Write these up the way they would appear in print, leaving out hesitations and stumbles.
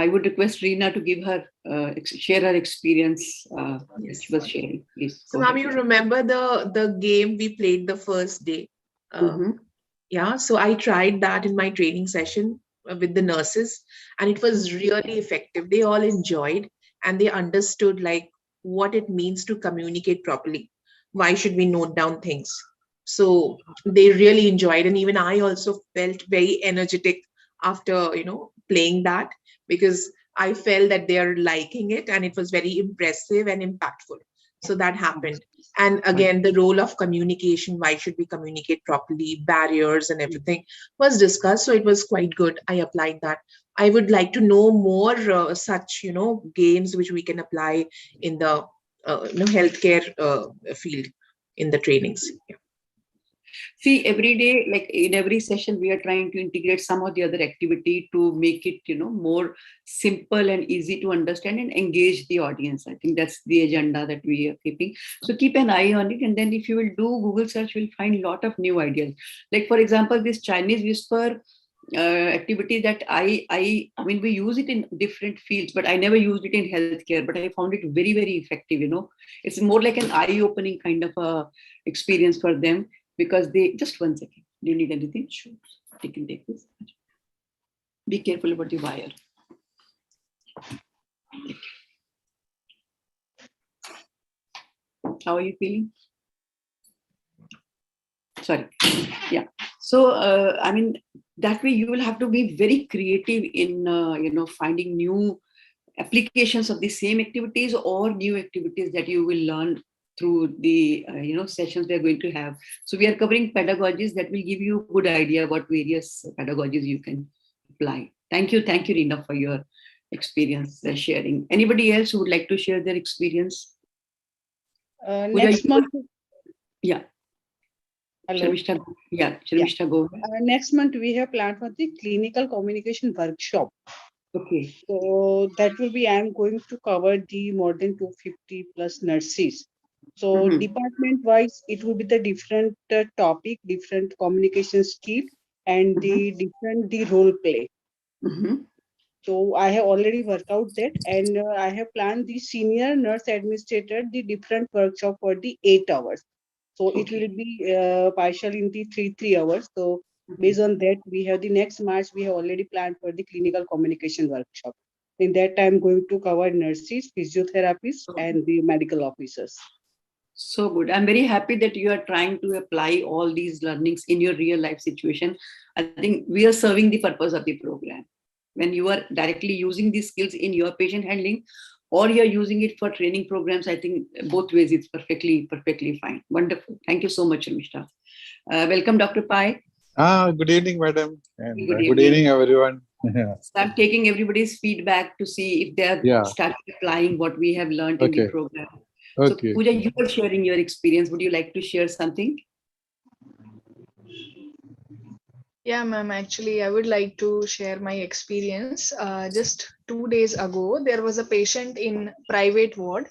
I would request Reena to give her, share her experience that she was sharing. Please So, go ma'am, ahead. you remember the game we played the first day? Mm-hmm. Yeah, so I tried that in my training session with the nurses, and it was really effective. They all enjoyed and they understood like what it means to communicate properly. Why should we note down things? So they really enjoyed, and even I also felt very energetic after playing that, because I felt that they are liking it and it was very impressive and impactful. So that happened. And again, the role of communication, why should we communicate properly, barriers and everything was discussed. So it was quite good. I applied that. I would like to know more such games which we can apply in the healthcare field in the trainings. Yeah. See, every day, like in every session, we are trying to integrate some of the other activity to make it, more simple and easy to understand and engage the audience. I think that's the agenda that we are keeping. So keep an eye on it. And then if you will do Google search, you'll find a lot of new ideas. Like, for example, this Chinese whisper activity that I mean, we use it in different fields, but I never used it in healthcare, but I found it very, very effective. It's more like an eye-opening kind of a experience for them, because they, just 1 second, do you need anything? Sure, you can take this. Be careful about the wire. How are you feeling? Sorry. Yeah. So I mean, that way you will have to be very creative in finding new applications of the same activities or new activities that you will learn through the sessions we are going to have. So we are covering pedagogies that will give you a good idea about various pedagogies you can apply. Thank you, Reena, for your experience sharing. Anybody else who would like to share their experience? Next month. Yeah. Hello. Sharmishta, yeah, Sharmishta, go ahead. Next month we have planned for the clinical communication workshop. Okay. So that will be, I am going to cover the more than 250 plus nurses. So department wise, it will be the different topic, different communication skill, and the different the role play. So I have already worked out that, and I have planned the senior nurse administrator the different workshop for the 8 hours. So it will be partial in the three hours. So based on that, we have the next March. We have already planned for the clinical communication workshop. In that time, going to cover nurses, physiotherapists, and the medical officers. So good. I'm very happy that you are trying to apply all these learnings in your real life situation. I think we are serving the purpose of the program. When you are directly using these skills in your patient handling, or you're using it for training programs, I think both ways it's perfectly fine. Wonderful. Thank you so much, Mishta. Welcome, Dr. Pai. Good evening, madam. And good evening, everyone. So I'm taking everybody's feedback to see if they have started applying what we have learned in the program. Okay. So Pooja, you were sharing your experience. Would you like to share something? Yeah, ma'am. Actually, I would like to share my experience. Just 2 days ago, there was a patient in private ward,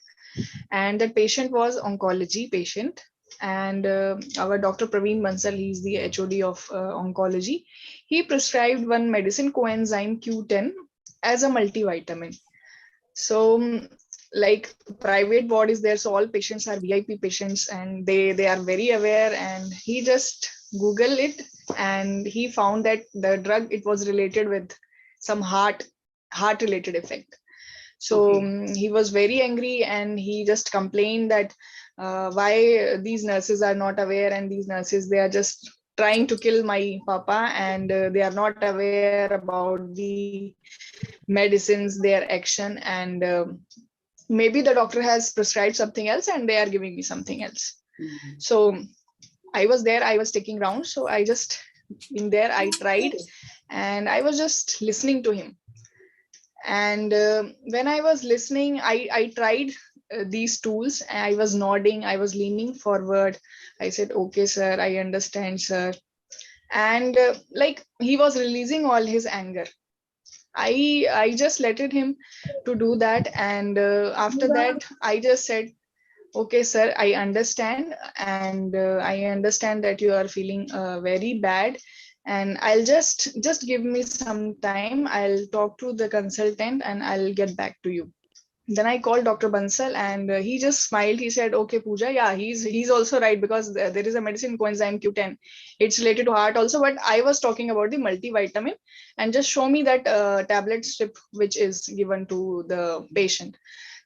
and that patient was oncology patient. And our Dr. Praveen Bansal, he's the HOD of oncology. He prescribed one medicine, coenzyme Q10, as a multivitamin. So, like, private ward is there, so all patients are VIP patients, and they are very aware. And he just Google it, and he found that the drug, it was related with some heart related effect. So he was very angry, and he just complained that why these nurses are not aware, and these nurses, they are just trying to kill my papa, and they are not aware about the medicines, their action, and maybe the doctor has prescribed something else and they are giving me something else. So I was there, I was taking rounds. So I just, in there, I tried, and I was just listening to him. And when I was listening, I tried these tools. I was nodding, I was leaning forward. I said, okay, sir, I understand, sir. And like, he was releasing all his anger. I just let him to do that. And after that, I just said, okay, sir, I understand. And I understand that you are feeling very bad. and I'll just give me some time. I'll talk to the consultant and I'll get back to you. Then I called Dr. Bansal, and he just smiled. He said, "Okay, Pooja, yeah, he's also right, because there is a medicine coenzyme Q10. It's related to heart also, but I was talking about the multivitamin, and just show me that tablet strip which is given to the patient."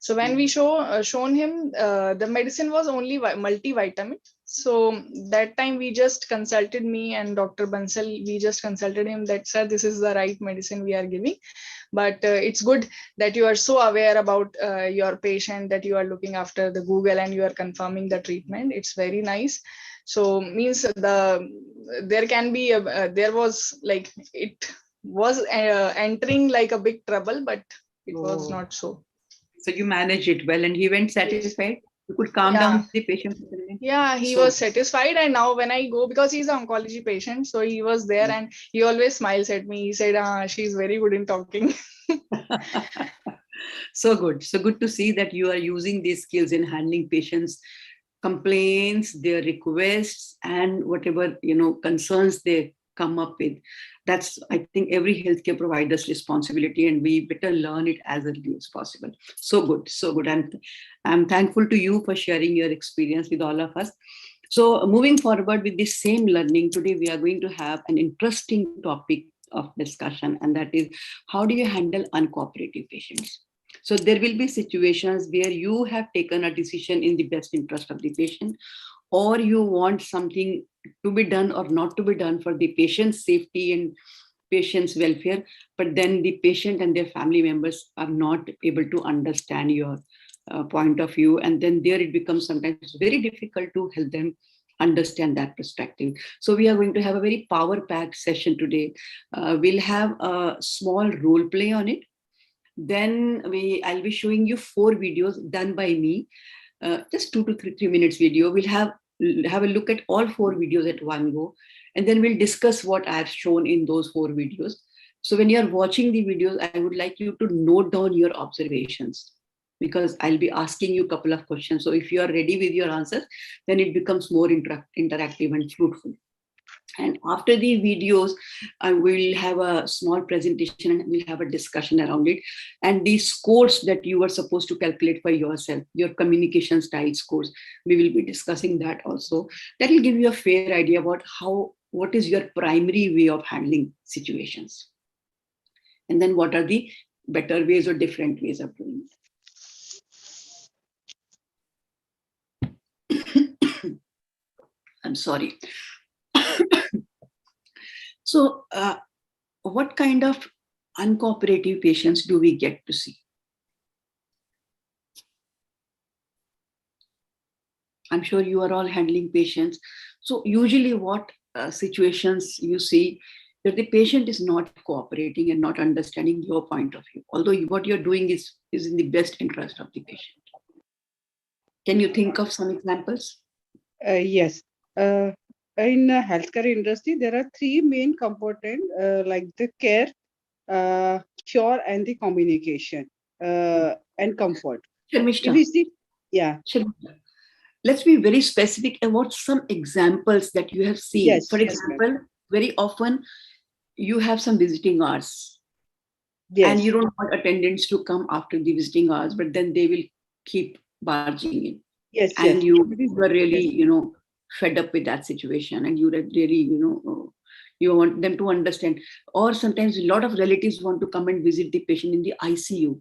So when we shown him, the medicine was only multivitamin. So that time we just consulted me and Dr. Bansal. We just consulted him that, "Sir, this is the right medicine we are giving, but it's good that you are so aware about your patient, that you are looking after the Google and you are confirming the treatment. It's very nice." So means there can be there was like, it was entering like a big trouble, but it was not so. So you managed it well, and he went satisfied. You could calm Yeah. down the patient. Yeah, he So- was satisfied. And now when I go, because he's an oncology patient, so he was there and he always smiles at me. He said, "She's very good in talking." So good. So good to see that you are using these skills in handling patients' complaints, their requests, and whatever concerns they come up with. That's, I think, every healthcare provider's responsibility, and we better learn it as early as possible. So good, so good. I'm thankful to you for sharing your experience with all of us. So moving forward with this same learning, today we are going to have an interesting topic of discussion, and that is, how do you handle uncooperative patients? So there will be situations where you have taken a decision in the best interest of the patient, or you want something to be done or not to be done for the patient's safety and patient's welfare, but then the patient and their family members are not able to understand your point of view, and then there it becomes sometimes very difficult to help them understand that perspective. So we are going to have a very power-packed session today. We'll have a small role play on it. Then I'll be showing you 4 videos done by me, just 2 to 3 minutes video. We'll have a look at all 4 videos at one go, and then we'll discuss what I've shown in those 4 videos. So when you're watching the videos, I would like you to note down your observations, because I'll be asking you a couple of questions. So if you are ready with your answers, then it becomes more interactive and fruitful. And after the videos, I will have a small presentation and we'll have a discussion around it. And the scores that you are supposed to calculate for yourself, your communication style scores, we will be discussing that also. That will give you a fair idea about what is your primary way of handling situations. And then what are the better ways or different ways of doing it. I'm sorry. So what kind of uncooperative patients do we get to see? I'm sure you are all handling patients. So usually what situations you see that the patient is not cooperating and not understanding your point of view, although what you're doing is in the best interest of the patient. Can you think of some examples? Yes. In the healthcare industry, there are 3 main components, like the care, cure, and the communication, and comfort. Sharmishta, If we see, yeah. Sharmishta, let's be very specific about some examples that you have seen. Yes, For yes, example, very often you have some visiting hours, yes. and you don't want attendants to come after the visiting hours, but then they will keep barging in. Yes, And yes. you were really, fed up with that situation, and you really, you want them to understand. Or sometimes a lot of relatives want to come and visit the patient in the ICU.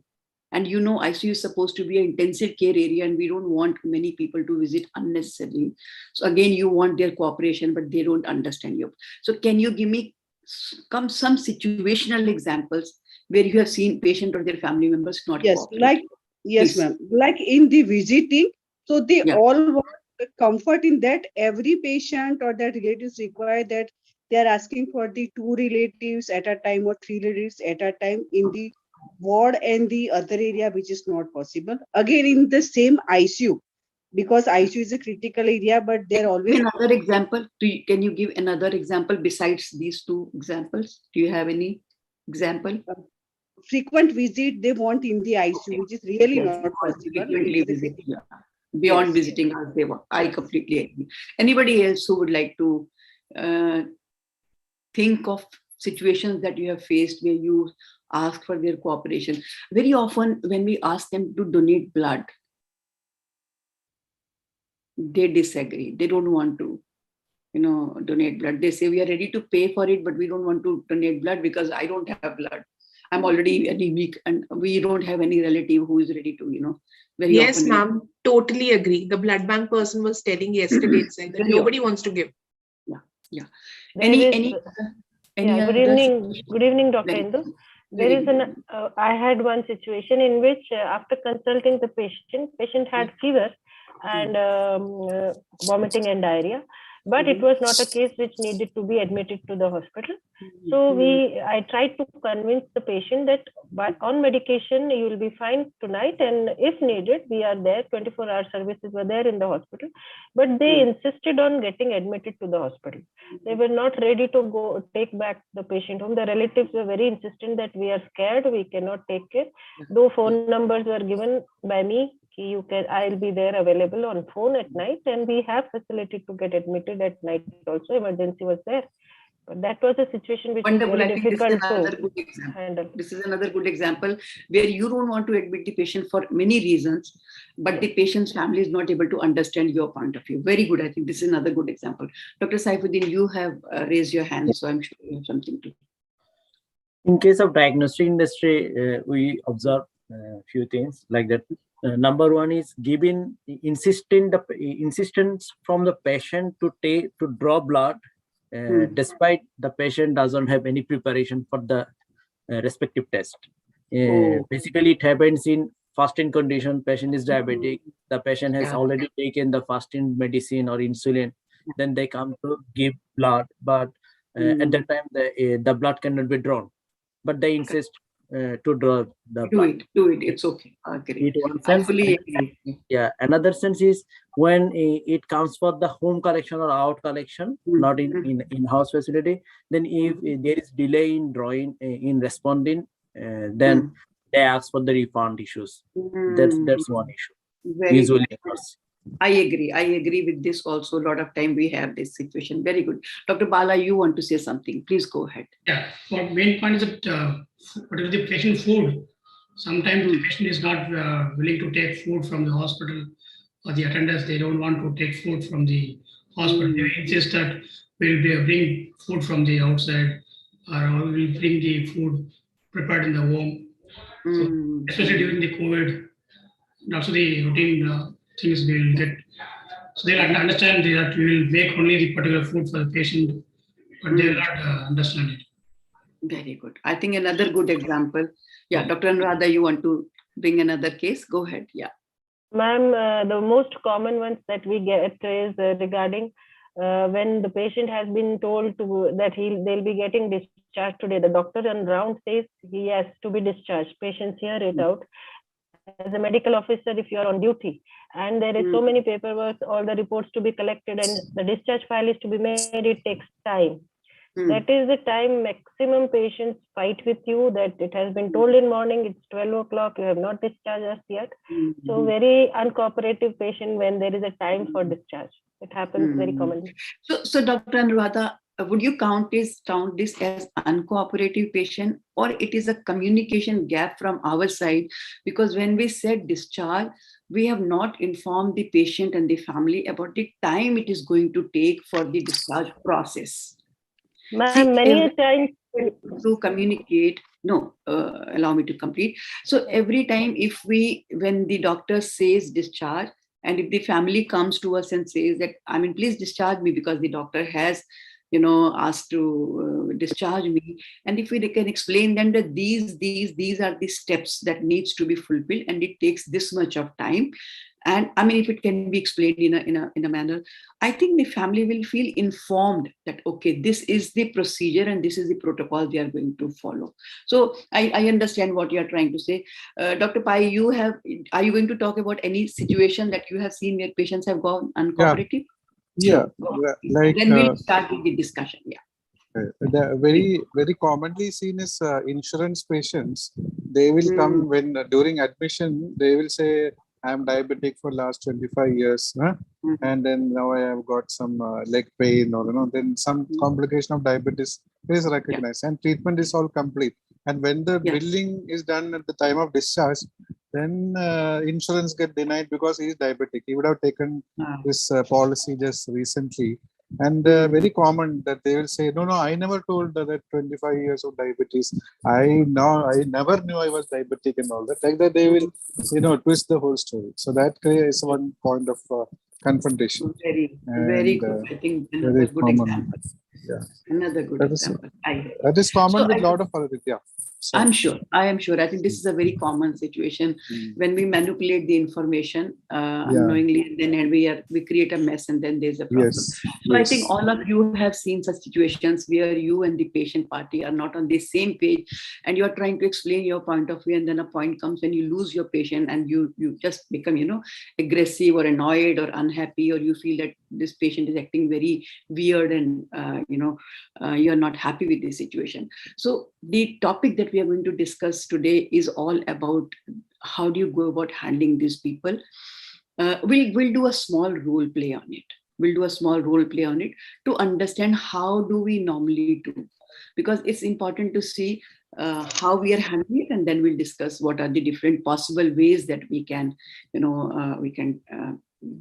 And ICU is supposed to be an intensive care area, and we don't want many people to visit unnecessarily. So again, you want their cooperation, but they don't understand you. So can you give me some situational examples where you have seen patient or their family members not cooperating? Yes, Please. ma'am. Like in the visiting, so they Yeah. all want comfort in that every patient or that relatives require that they are asking for the 2 relatives at a time or 3 relatives at a time in the ward and the other area, which is not possible. Again, in the same ICU, because ICU is a critical area, but they're always Another example. Can you give another example besides these 2 examples? Do you have any example? frequent visit they want in the ICU, which is really Yes, not possible. It frequently is a visit. critical. Yeah. Beyond Yes. visiting us, I completely agree. Anybody else who would like to think of situations that you have faced where you ask for their cooperation. Very often when we ask them to donate blood, they disagree. They don't want to, donate blood. They say we are ready to pay for it, but we don't want to donate blood because I don't have blood. I'm already anemic and we don't have any relative who is ready to, very Yes, often. ma'am. Totally agree. The blood bank person was telling yesterday itself that nobody wants to give. Yeah. Yeah. Good Other evening. situation? Good evening, Dr. Very Indu. good. There Very is good. I had one situation in which after consulting the patient had fever and vomiting and diarrhea, but it was not a case which needed to be admitted to the hospital. So I tried to convince the patient that on medication you will be fine tonight, and if needed, we are there. 24-hour services were there in the hospital, but they insisted on getting admitted to the hospital. They were not ready to go take back the patient home. The relatives were very insistent that we are scared, we cannot take care. Though phone numbers were given by me, I'll be there available on phone at night, and we have facility to get admitted at night also. Emergency was there. But that was a situation which Wonderful. was I very think this is difficult another to good example. handle. This is another good example where you don't want to admit the patient for many reasons, but the patient's family is not able to understand your point of view. Very good. I think this is another good example. Dr. Saifuddin, you have raised your hand, so I'm sure you have something to. In case of diagnostic industry, we observe a few things like that. Number one is giving insistence from the patient to draw blood, despite the patient doesn't have any preparation for the respective test. Basically, it happens in fasting condition. Patient is diabetic. The patient has already taken the fasting medicine or insulin. Then they come to give blood, but at that time the blood cannot be drawn. But they insist to draw the blood. Do it. It's okay. Agree. One I sense. fully agree. Yeah. Another sense is when it comes for the home collection or out collection, not in house facility. Then if there is delay in drawing, in responding, then they ask for the refund issues. That's one issue. Very usually good. I agree with this also. A lot of time we have this situation. Very good. Dr. Bala, you want to say something? Please go ahead. Yeah, what main point is that what is the patient food? Sometimes the patient is not willing to take food from the hospital, or the attendants, they don't want to take food from the hospital. They insist that we'll bring food from the outside, or we'll bring the food prepared in the home. So, especially during the COVID, and also the routine things we'll get. So they'll understand that we will make only the particular food for the patient, but they will not understand it. Very good. I think another good example. Yeah, Dr. Anuradha, you want to bring another case? Go ahead. Yeah. Ma'am, the most common ones that we get is regarding when the patient has been told that they'll be getting discharged today. The doctor on round says he has to be discharged. Patients hear it out. As a medical officer, if you are on duty and there is so many paperwork, all the reports to be collected and the discharge file is to be made, it takes time. That is the time maximum patients fight with you that it has been told in morning, it's 12 o'clock, you have not discharged us yet. So very uncooperative patient when there is a time for discharge. It happens very commonly. So Dr. Anuradha, would you count this as uncooperative patient, or it is a communication gap from our side? Because when we said discharge, we have not informed the patient and the family about the time it is going to take for the discharge process. Ma'am, many a time to communicate. No, allow me to complete. So every time when the doctor says discharge, and if the family comes to us and says that, please discharge me because the doctor has, asked to discharge me. And if we can explain them that these are the steps that needs to be fulfilled, and it takes this much of time. And if it can be explained in a manner, I think the family will feel informed that, okay, this is the procedure and this is the protocol they are going to follow. So I understand what you are trying to say. Dr. Pai, are you going to talk about any situation that you have seen where patients have gone uncooperative? Yeah. Like, then we'll start with the discussion. Yeah. The very commonly seen is insurance patients. They will come when during admission, they will say, I'm diabetic for last 25 years, and then now I have got some leg pain, or then some complication of diabetes It is recognized, and treatment is all complete. And when the Yeah. billing is done at the time of discharge, then insurance get denied because he is diabetic. He would have taken this policy just recently. And very common that they will say, no, I never told that 25 years of diabetes. I never knew I was diabetic and all that. Like that, they will, twist the whole story. So that is one point of confrontation. Very good. I think another very good common. example. Yeah. Another good example. That is common with a lot of other things. Yeah. I am sure. I think this is a very common situation when we manipulate the information unknowingly, and then we create a mess, and then there's a problem. Yes. So I think all of you have seen such situations where you and the patient party are not on the same page, and you are trying to explain your point of view, and then a point comes when you lose your patient, and you just become aggressive or annoyed or unhappy, or you feel that this patient is acting very weird, and you are not happy with the situation. So the topic that we are going to discuss today is all about how do you go about handling these people. We'll do a small role play on it. To understand how do we normally do, because it's important to see how we are handling it, and then we'll discuss what are the different possible ways that we can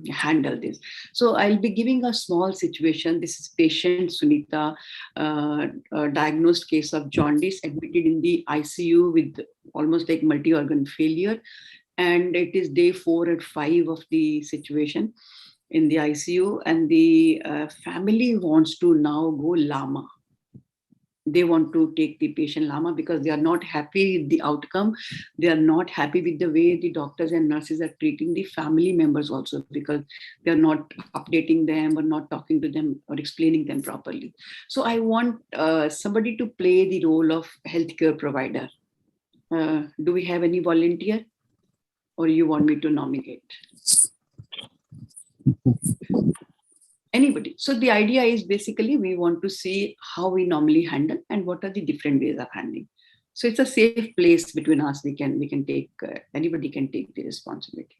handle this. So I'll be giving a small situation. This is patient Sunita, a diagnosed case of jaundice, admitted in the ICU with almost like multi-organ failure. And it is day 4 and 5 of the situation in the ICU. And the family wants to now go Lama. They want to take the patient Lama because they are not happy with the outcome. They are not happy with the way the doctors and nurses are treating the family members also, because they are not updating them or not talking to them or explaining them properly. So I want somebody to play the role of healthcare provider. Do we have any volunteer, or you want me to nominate? Anybody. So the idea is basically we want to see how we normally handle and what are the different ways of handling. So it's a safe place between us. We can take, anybody can take the responsibility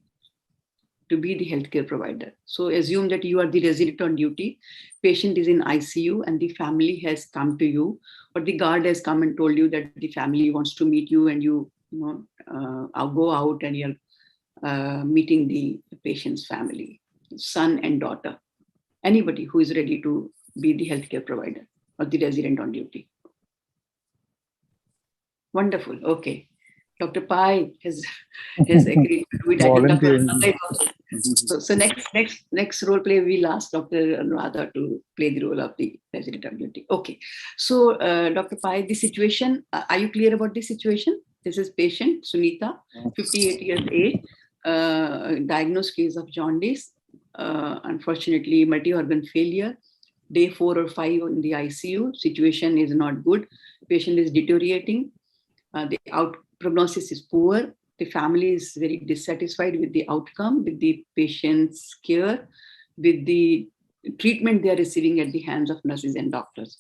to be the healthcare provider. So assume that you are the resident on duty, patient is in ICU, and the family has come to you, or the guard has come and told you that the family wants to meet you, and I'll go out and you're meeting the patient's family, son and daughter. Anybody who is ready to be the healthcare provider or the resident on duty. Wonderful. Okay. Dr. Pai has agreed to do it. I can talk about so next role play, we'll ask Dr. Anuradha to play the role of the resident on duty. Okay. So Dr. Pai, the situation, are you clear about the situation? This is patient Sunita, 58 years age, diagnosed case of jaundice. Unfortunately, multi-organ failure, day 4 or 5 in the ICU. Situation is not good. Patient is deteriorating. The prognosis is poor. The family is very dissatisfied with the outcome, with the patient's care, with the treatment they are receiving at the hands of nurses and doctors.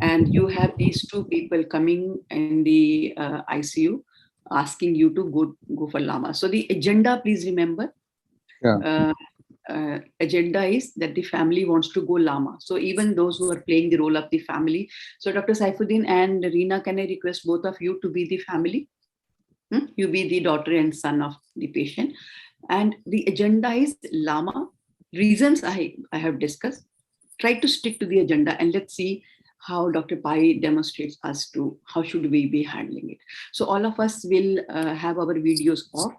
And you have these two people coming in the ICU asking you to go for Lama. So the agenda, please remember. Yeah. Agenda is that the family wants to go Lama. So even those who are playing the role of the family. So Dr. Saifuddin and Reena, can I request both of you to be the family? You be the daughter and son of the patient. And the agenda is Lama. Reasons I have discussed. Try to stick to the agenda, and let's see how Dr. Pai demonstrates us to how should we be handling it. So all of us will have our videos off.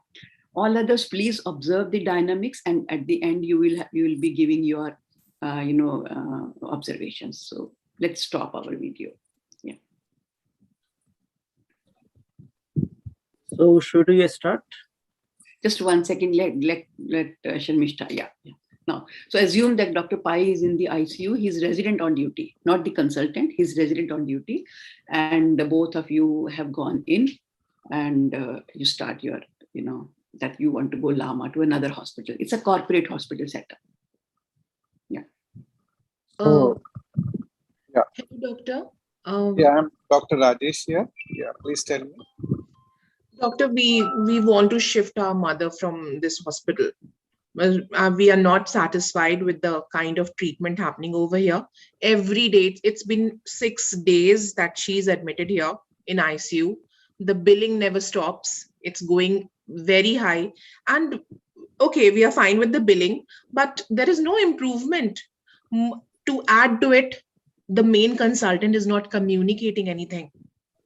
All others, please observe the dynamics, and at the end you will be giving your observations. So let's stop our video. Yeah. So should we start? Just 1 second. Let Sharmishta. Yeah. Now, so assume that Dr. Pai is in the ICU. He's resident on duty, not the consultant. He's resident on duty, and both of you have gone in, and you start your that you want to go Lama to another hospital. It's a corporate hospital setup. Yeah. Yeah. Hello, doctor. Yeah, I'm Dr. Rajesh here. Yeah, please tell me. Doctor, we want to shift our mother from this hospital. We are not satisfied with the kind of treatment happening over here. Every day, it's been 6 days that she's admitted here in ICU. The billing never stops. It's going very high. And okay, we are fine with the billing, but there is no improvement. To add to it, the main consultant is not communicating anything.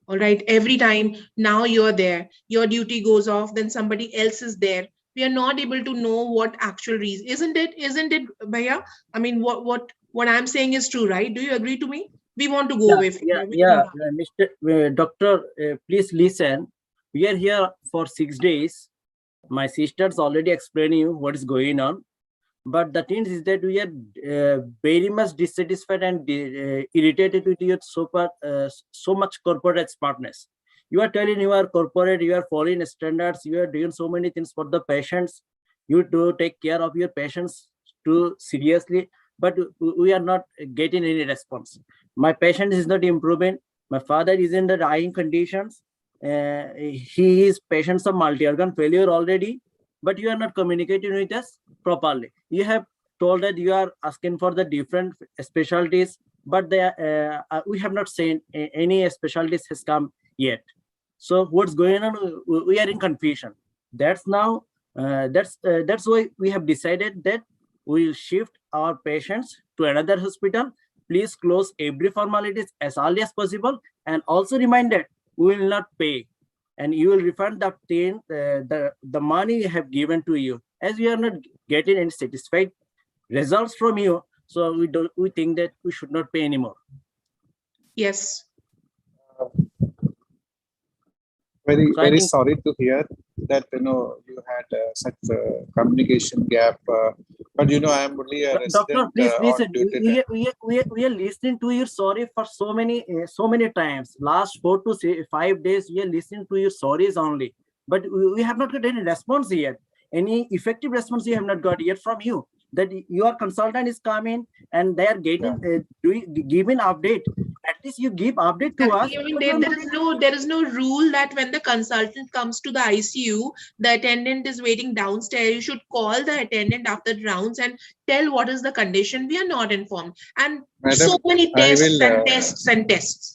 All right, every time now you're there, your duty goes off, then somebody else is there. We are not able to know what actual reason. Isn't it, Bhaiya? I mean, what I'm saying is true, right? Do you agree to me? We want to go away from there. We don't have. Mr. Doctor, please listen. We are here for 6 days. My sisters already explained you what is going on. But the thing is that we are very much dissatisfied and irritated with your so much corporate smartness. You are telling you are corporate, you are following standards, you are doing so many things for the patients. You do take care of your patients too seriously, but we are not getting any response. My patient is not improving. My father is in the dying conditions. He is patients of multi-organ failure already, but you are not communicating with us properly. You have told that you are asking for the different specialties, but we have not seen any specialties has come yet. So what's going on? We are in confusion. That's now. That's why we have decided that we will shift our patients to another hospital. Please close every formalities as early as possible, and also reminded we will not pay, and you will refund the money we have given to you, as we are not getting any satisfied results from you. So we think that we should not pay anymore. Yes. Very sorry to hear that you had such a communication gap. But I am only a resident. Doctor, please listen. We are listening to your sorry for so many times. Last 4 to 5 days, we are listening to your sorries only. But we have not got any response yet. Any effective response we have not got yet from you. That your consultant is coming and they are getting giving update. At least you give update to us. I mean, there is no rule that when the consultant comes to the ICU, the attendant is waiting downstairs. You should call the attendant after the rounds and tell what is the condition. We are not informed, and Madam, so many tests and tests and tests.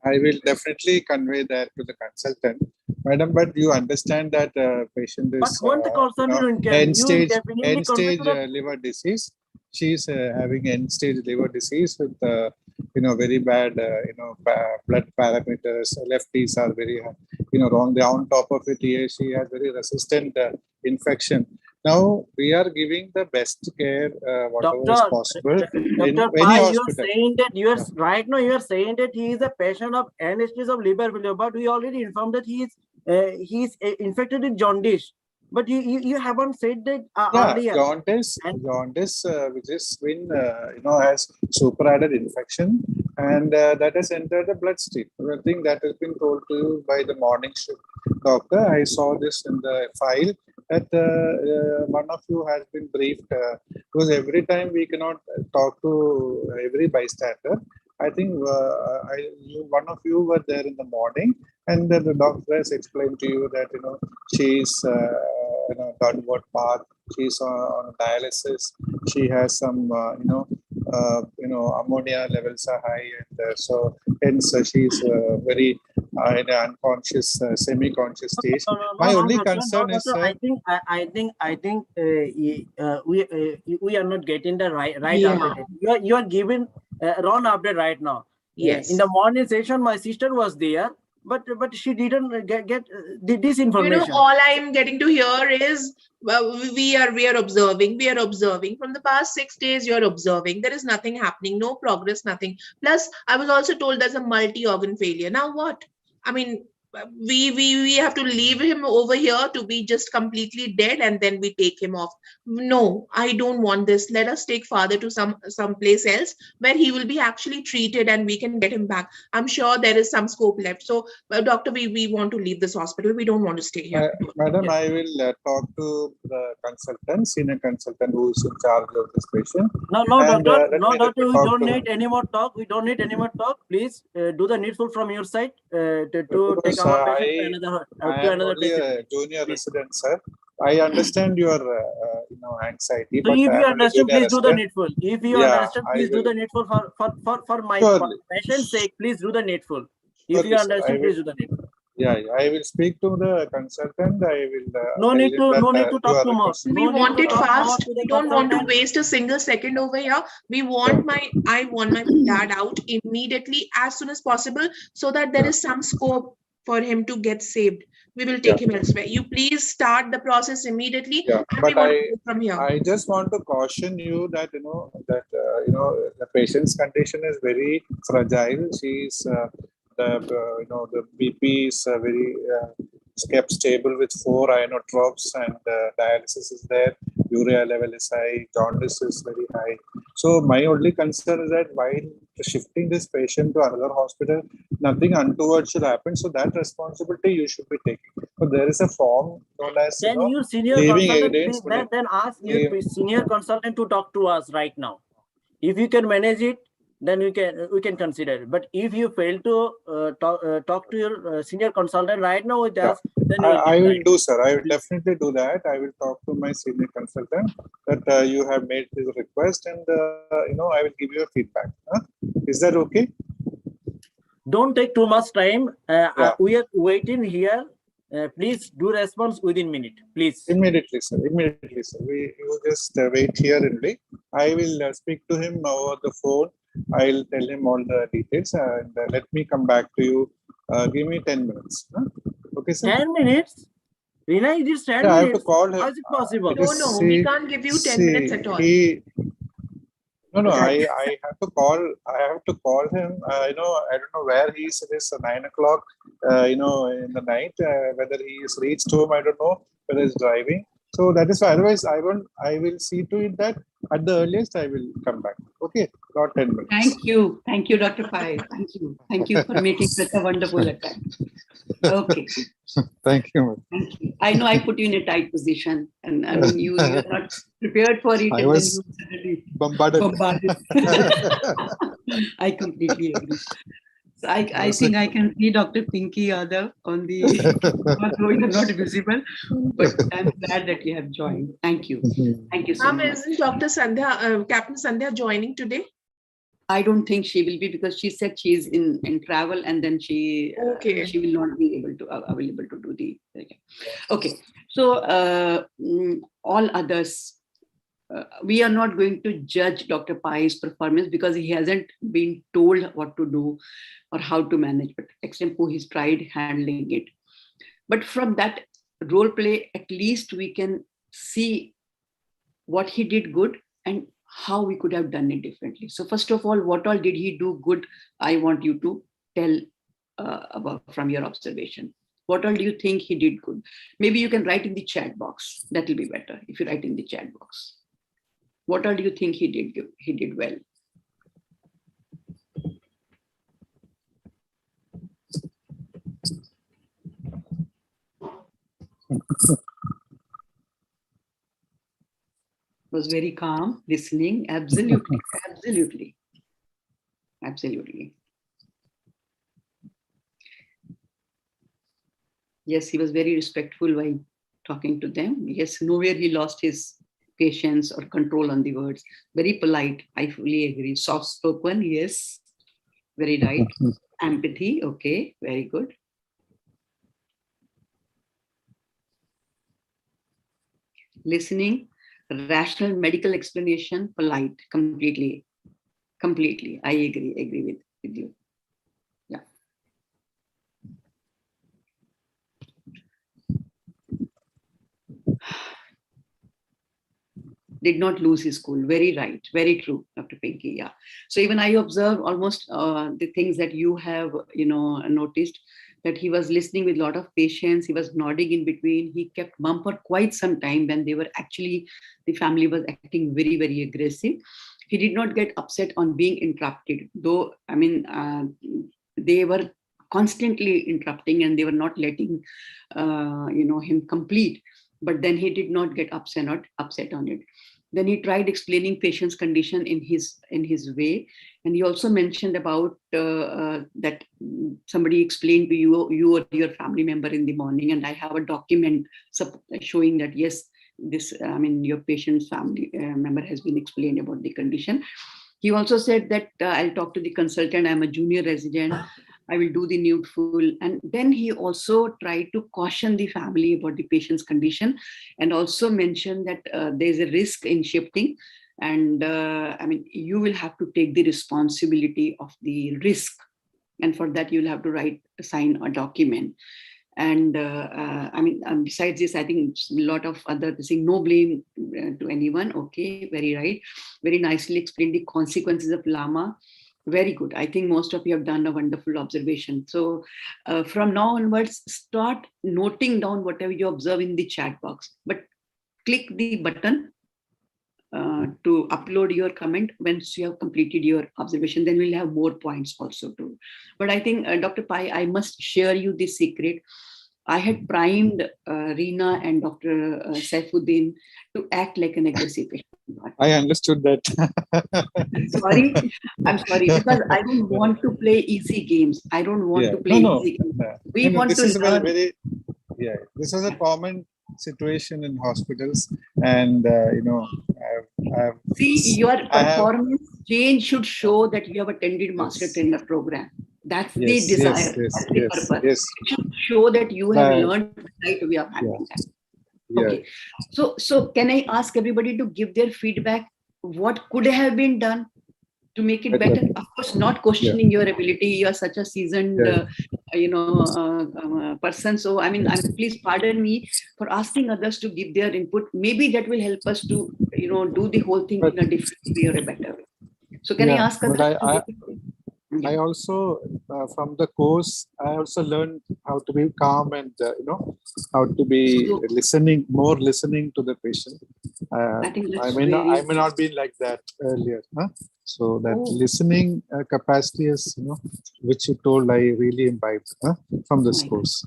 I will definitely convey that to the consultant, Madam. But you understand that patient is end-stage liver disease. She is having end-stage liver disease with very bad blood parameters. LFTs are very wrong. On top of it, she has very resistant infection. Now we are giving the best care, whatever is possible. Doctor, you are saying that right now you are saying that he is a patient of end-stage of liver failure, but we already informed that he is infected with jaundice. But you haven't said that earlier. Jaundice, which is when has superadded infection, and that has entered the bloodstream. I think that has been told to you by the morning shift doctor. I saw this in the file that one of you has been briefed, because every time we cannot talk to every bystander. I think one of you were there in the morning, and the doctor has explained to you that she's downward path. She's on dialysis. She has some ammonia levels are high, and so hence she's very in an unconscious, semi-conscious stage. My only concern is, I think we are not getting the right update. You are giving wrong update right now. Yes. In the morning session, my sister was there, but she didn't get this information. All I am getting to hear is we are observing. We are observing from the past 6 days. You're observing. There is nothing happening, no progress, nothing. Plus, I was also told there's a multi-organ failure. Now what? I mean, we have to leave him over here to be just completely dead, and then we take him off. No, I don't want this. Let us take father to some place else where he will be actually treated and we can get him back. I'm sure there is some scope left. So doctor, we want to leave this hospital. We don't want to stay here. Madam, I will talk to the senior consultant who is in charge of this patient. No, doctor, we don't need any more talk. We don't need any more talk. Please do the needful from your side to take our patient to another only a junior resident, sir. I understand your anxiety, So but if I you am only understand, giving a please do the response. needful. If you Yeah, understand, I please do will the needful for my surely, patient's sake. Please do the needful. If you surely, sir. I understand, will. please do the needful. Yeah, yeah, I will speak to the consultant. I will No tell need him to that you talk are too much. requesting. We No need want to it talk more fast. to the We don't want to consultant. waste a single second over here. I want my dad out immediately as soon as possible so that there Yeah, is some scope for him to get saved. We will yeah, take him elsewhere. You please start the process immediately yeah. and we But want to go from here. I just want to caution you that the patient's condition is very fragile. She's the BP is very kept stable with 4 inotropes, and dialysis is there. Urea level is high. Jaundice is very high. So my only concern is that while shifting this patient to another hospital, nothing untoward should happen. So that responsibility you should be taking. So there is a form known as Then your senior leaving consultant, evidence. then ask your Leave, senior consultant to talk to us right now. If you can manage it, then we can consider it. But if you fail to talk to your senior consultant right now with yeah. us, then we will I will decide. do, sir. I will definitely do that. I will talk to my senior consultant that you have made this request, and I will give you a feedback. Huh? Is that okay? Don't take too much time. Yeah. We are waiting here. Please do response within minute, please. Immediately, sir. Immediately, sir. You just wait here only. I will speak to him over the phone. I'll tell him all the details, and let me come back to you. Give me 10 minutes. Huh? Okay, sir. 10 minutes. Rina, it is 10 Yeah, I have to minutes. call him. How is it possible? No, we can't give you 10 minutes at all. No, I have to call. I have to call him. I don't know where he is. It is 9 o'clock. In the night. Whether he is reached home, I don't know. Whether he's driving. So that is why. Otherwise, I will see to it that at the earliest I will come back. Okay, not 10 minutes. Thank you, Dr. Pai. Thank you for making such a wonderful attempt. Okay. Thank you. Thank you. I know I put you in a tight position, and I mean you're not prepared for it, I and was then you suddenly bombarded. I completely agree. So I think I can see Dr. Pinky Yadav on the though you're not visible, but I'm glad that you have joined. Thank you. Thank you so Ma'am, much. isn't Dr. Sandhya, Captain Sandhya joining today? I don't think she will be, because she said she's in travel, and then she will not be able to available to do the okay. So all others, we are not going to judge Dr. Pai's performance because he hasn't been told what to do or how to manage, but example he's tried handling it. But from that role play, at least we can see what he did good and how we could have done it differently. So first of all, what all did he do good? I want you to tell about from your observation. What all do you think he did good? Maybe you can write in the chat box. That will be better if you write in the chat box. What all do you think he did well? Was very calm, listening. Absolutely. Yes, he was very respectful while talking to them. Yes, nowhere he lost his patience or control on the words. Very polite. I fully agree. Soft spoken. Yes, very right. Empathy. Okay, very good. Listening, rational medical explanation, polite, completely. I agree with you. Yeah. Did not lose his cool. Very right. Very true, Dr. Pinky. Yeah. So even I observed almost the things that you have, noticed, that he was listening with a lot of patience. He was nodding in between. He kept mum for quite some time when the family was acting very, very aggressive. He did not get upset on being interrupted, though, I mean, they were constantly interrupting and they were not letting, him complete. But then he did not get upset on it. Then he tried explaining patient's condition in his way, and he also mentioned about that somebody explained to you or your family member in the morning, and I have a document showing that yes, this your patient's family member has been explained about the condition. He also said that I'll talk to the consultant. I'm a junior resident. I will do the needful. And then he also tried to caution the family about the patient's condition, and also mentioned that there's a risk in shifting. And you will have to take the responsibility of the risk. And for that, you'll have to sign a document. And besides this, I think a lot of other saying no blame to anyone. Okay, very right. Very nicely explained the consequences of LAMA. Very good. I think most of you have done a wonderful observation. So from now onwards, start noting down whatever you observe in the chat box. But click the button to upload your comment once you have completed your observation. Then we'll have more points also too. But I think, Dr. Pai, I must share you this secret. I had primed Reena and Dr. Saifuddin to act like an aggressive patient. I understood that. I'm sorry, because I don't want to play easy games. I don't want to play easy games. We want this to is learn. This is a common situation in hospitals, and See, your performance change should show that you have attended master trainer program. That's the desire. That's the purpose. It should show that you have learned the right way of handling that. Okay. So can I ask everybody to give their feedback? What could have been done to make it better? Of course, not questioning your ability. You are such a seasoned, person. So please pardon me for asking others to give their input. Maybe that will help us to, do the whole thing in a different way or a better way. So can I ask others? I also, from the course, I also learned how to be calm and, how to be listening to the patient. I think I may not be like that earlier. So that listening capacity is, which you told, I really imbibed from this course.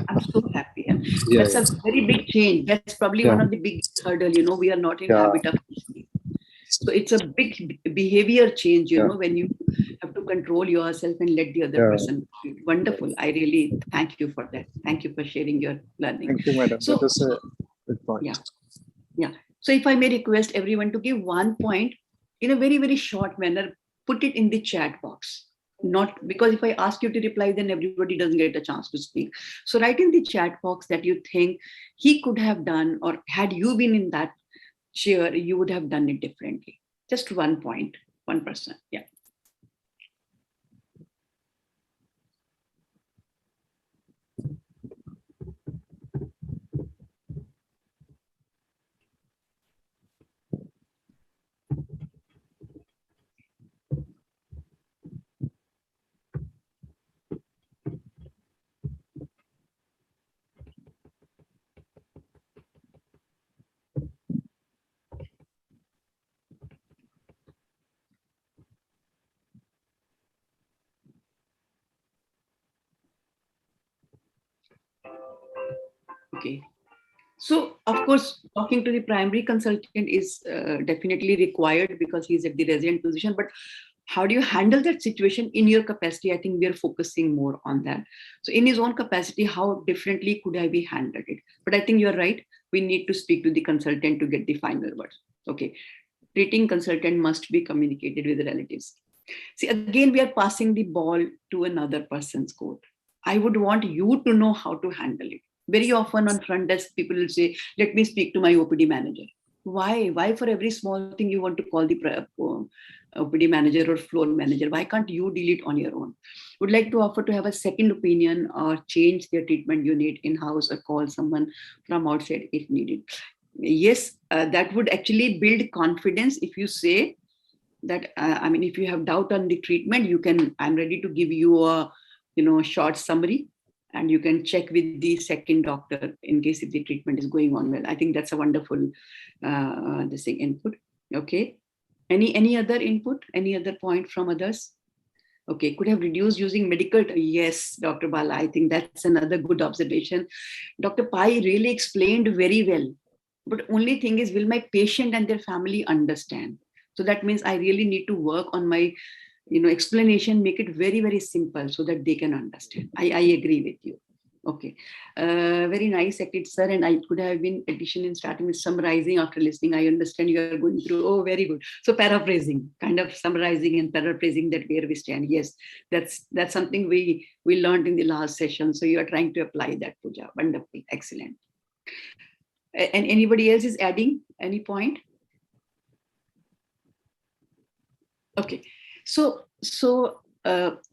I'm so happy. That's a very big change. That's probably one of the biggest hurdles. We are not in habit of listening. So it's a big behavior change, when you have to control yourself and let the other person. Wonderful. I really thank you for that. Thank you for sharing your learning. Thank you, madam. So, that is a good point. Yeah. So if I may request everyone to give 1 point in a very, very short manner, put it in the chat box. Not because if I ask you to reply, then everybody doesn't get a chance to speak. So write in the chat box that you think he could have done, or had you been in that chair, you would have done it differently. Just 1 point, 1%. Yeah. Okay. So, of course, talking to the primary consultant is definitely required because he's at the resident position. But how do you handle that situation in your capacity? I think we are focusing more on that. So, in his own capacity, how differently could I be handled it? But I think you're right. We need to speak to the consultant to get the final words. Okay. Treating consultant must be communicated with the relatives. See, again, we are passing the ball to another person's court. I would want you to know how to handle it. Very often on front desk, people will say, let me speak to my OPD manager. Why? Why for every small thing you want to call the OPD manager or floor manager? Why can't you deal it on your own? Would like to offer to have a second opinion or change their treatment unit in-house or call someone from outside if needed. Yes, that would actually build confidence if you say that, if you have doubt on the treatment, I'm ready to give you a, short summary, and you can check with the second doctor in case if the treatment is going on well. I think that's a wonderful input. Okay. Any other input? Any other point from others? Okay, could have reduced using medical. Yes, Dr. Bala, I think that's another good observation. Dr. Pai really explained very well But only thing is, will my patient and their family understand? So that means I really need to work on my, explanation, make it very, very simple so that they can understand. I agree with you. Okay. Very nice, Akit sir. And I could have been addition in starting with summarizing after listening. I understand you are going through. Oh, very good. So paraphrasing, kind of summarizing and paraphrasing that where we stand. Yes, that's something we learned in the last session. So you are trying to apply that, Pooja. Wonderful. Excellent. And anybody else is adding any point? Okay. So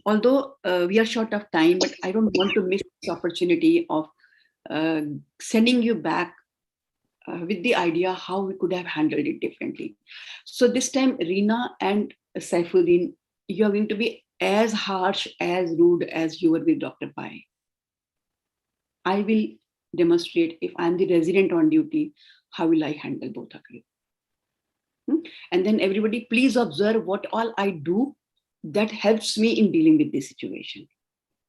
although we are short of time, but I don't want to miss this opportunity of sending you back with the idea how we could have handled it differently. So this time, Reena and Saifuddin, you are going to be as harsh, as rude as you were with Dr. Pai. I will demonstrate, if I'm the resident on duty, how will I handle both of you? And then everybody, please observe what all I do that helps me in dealing with this situation.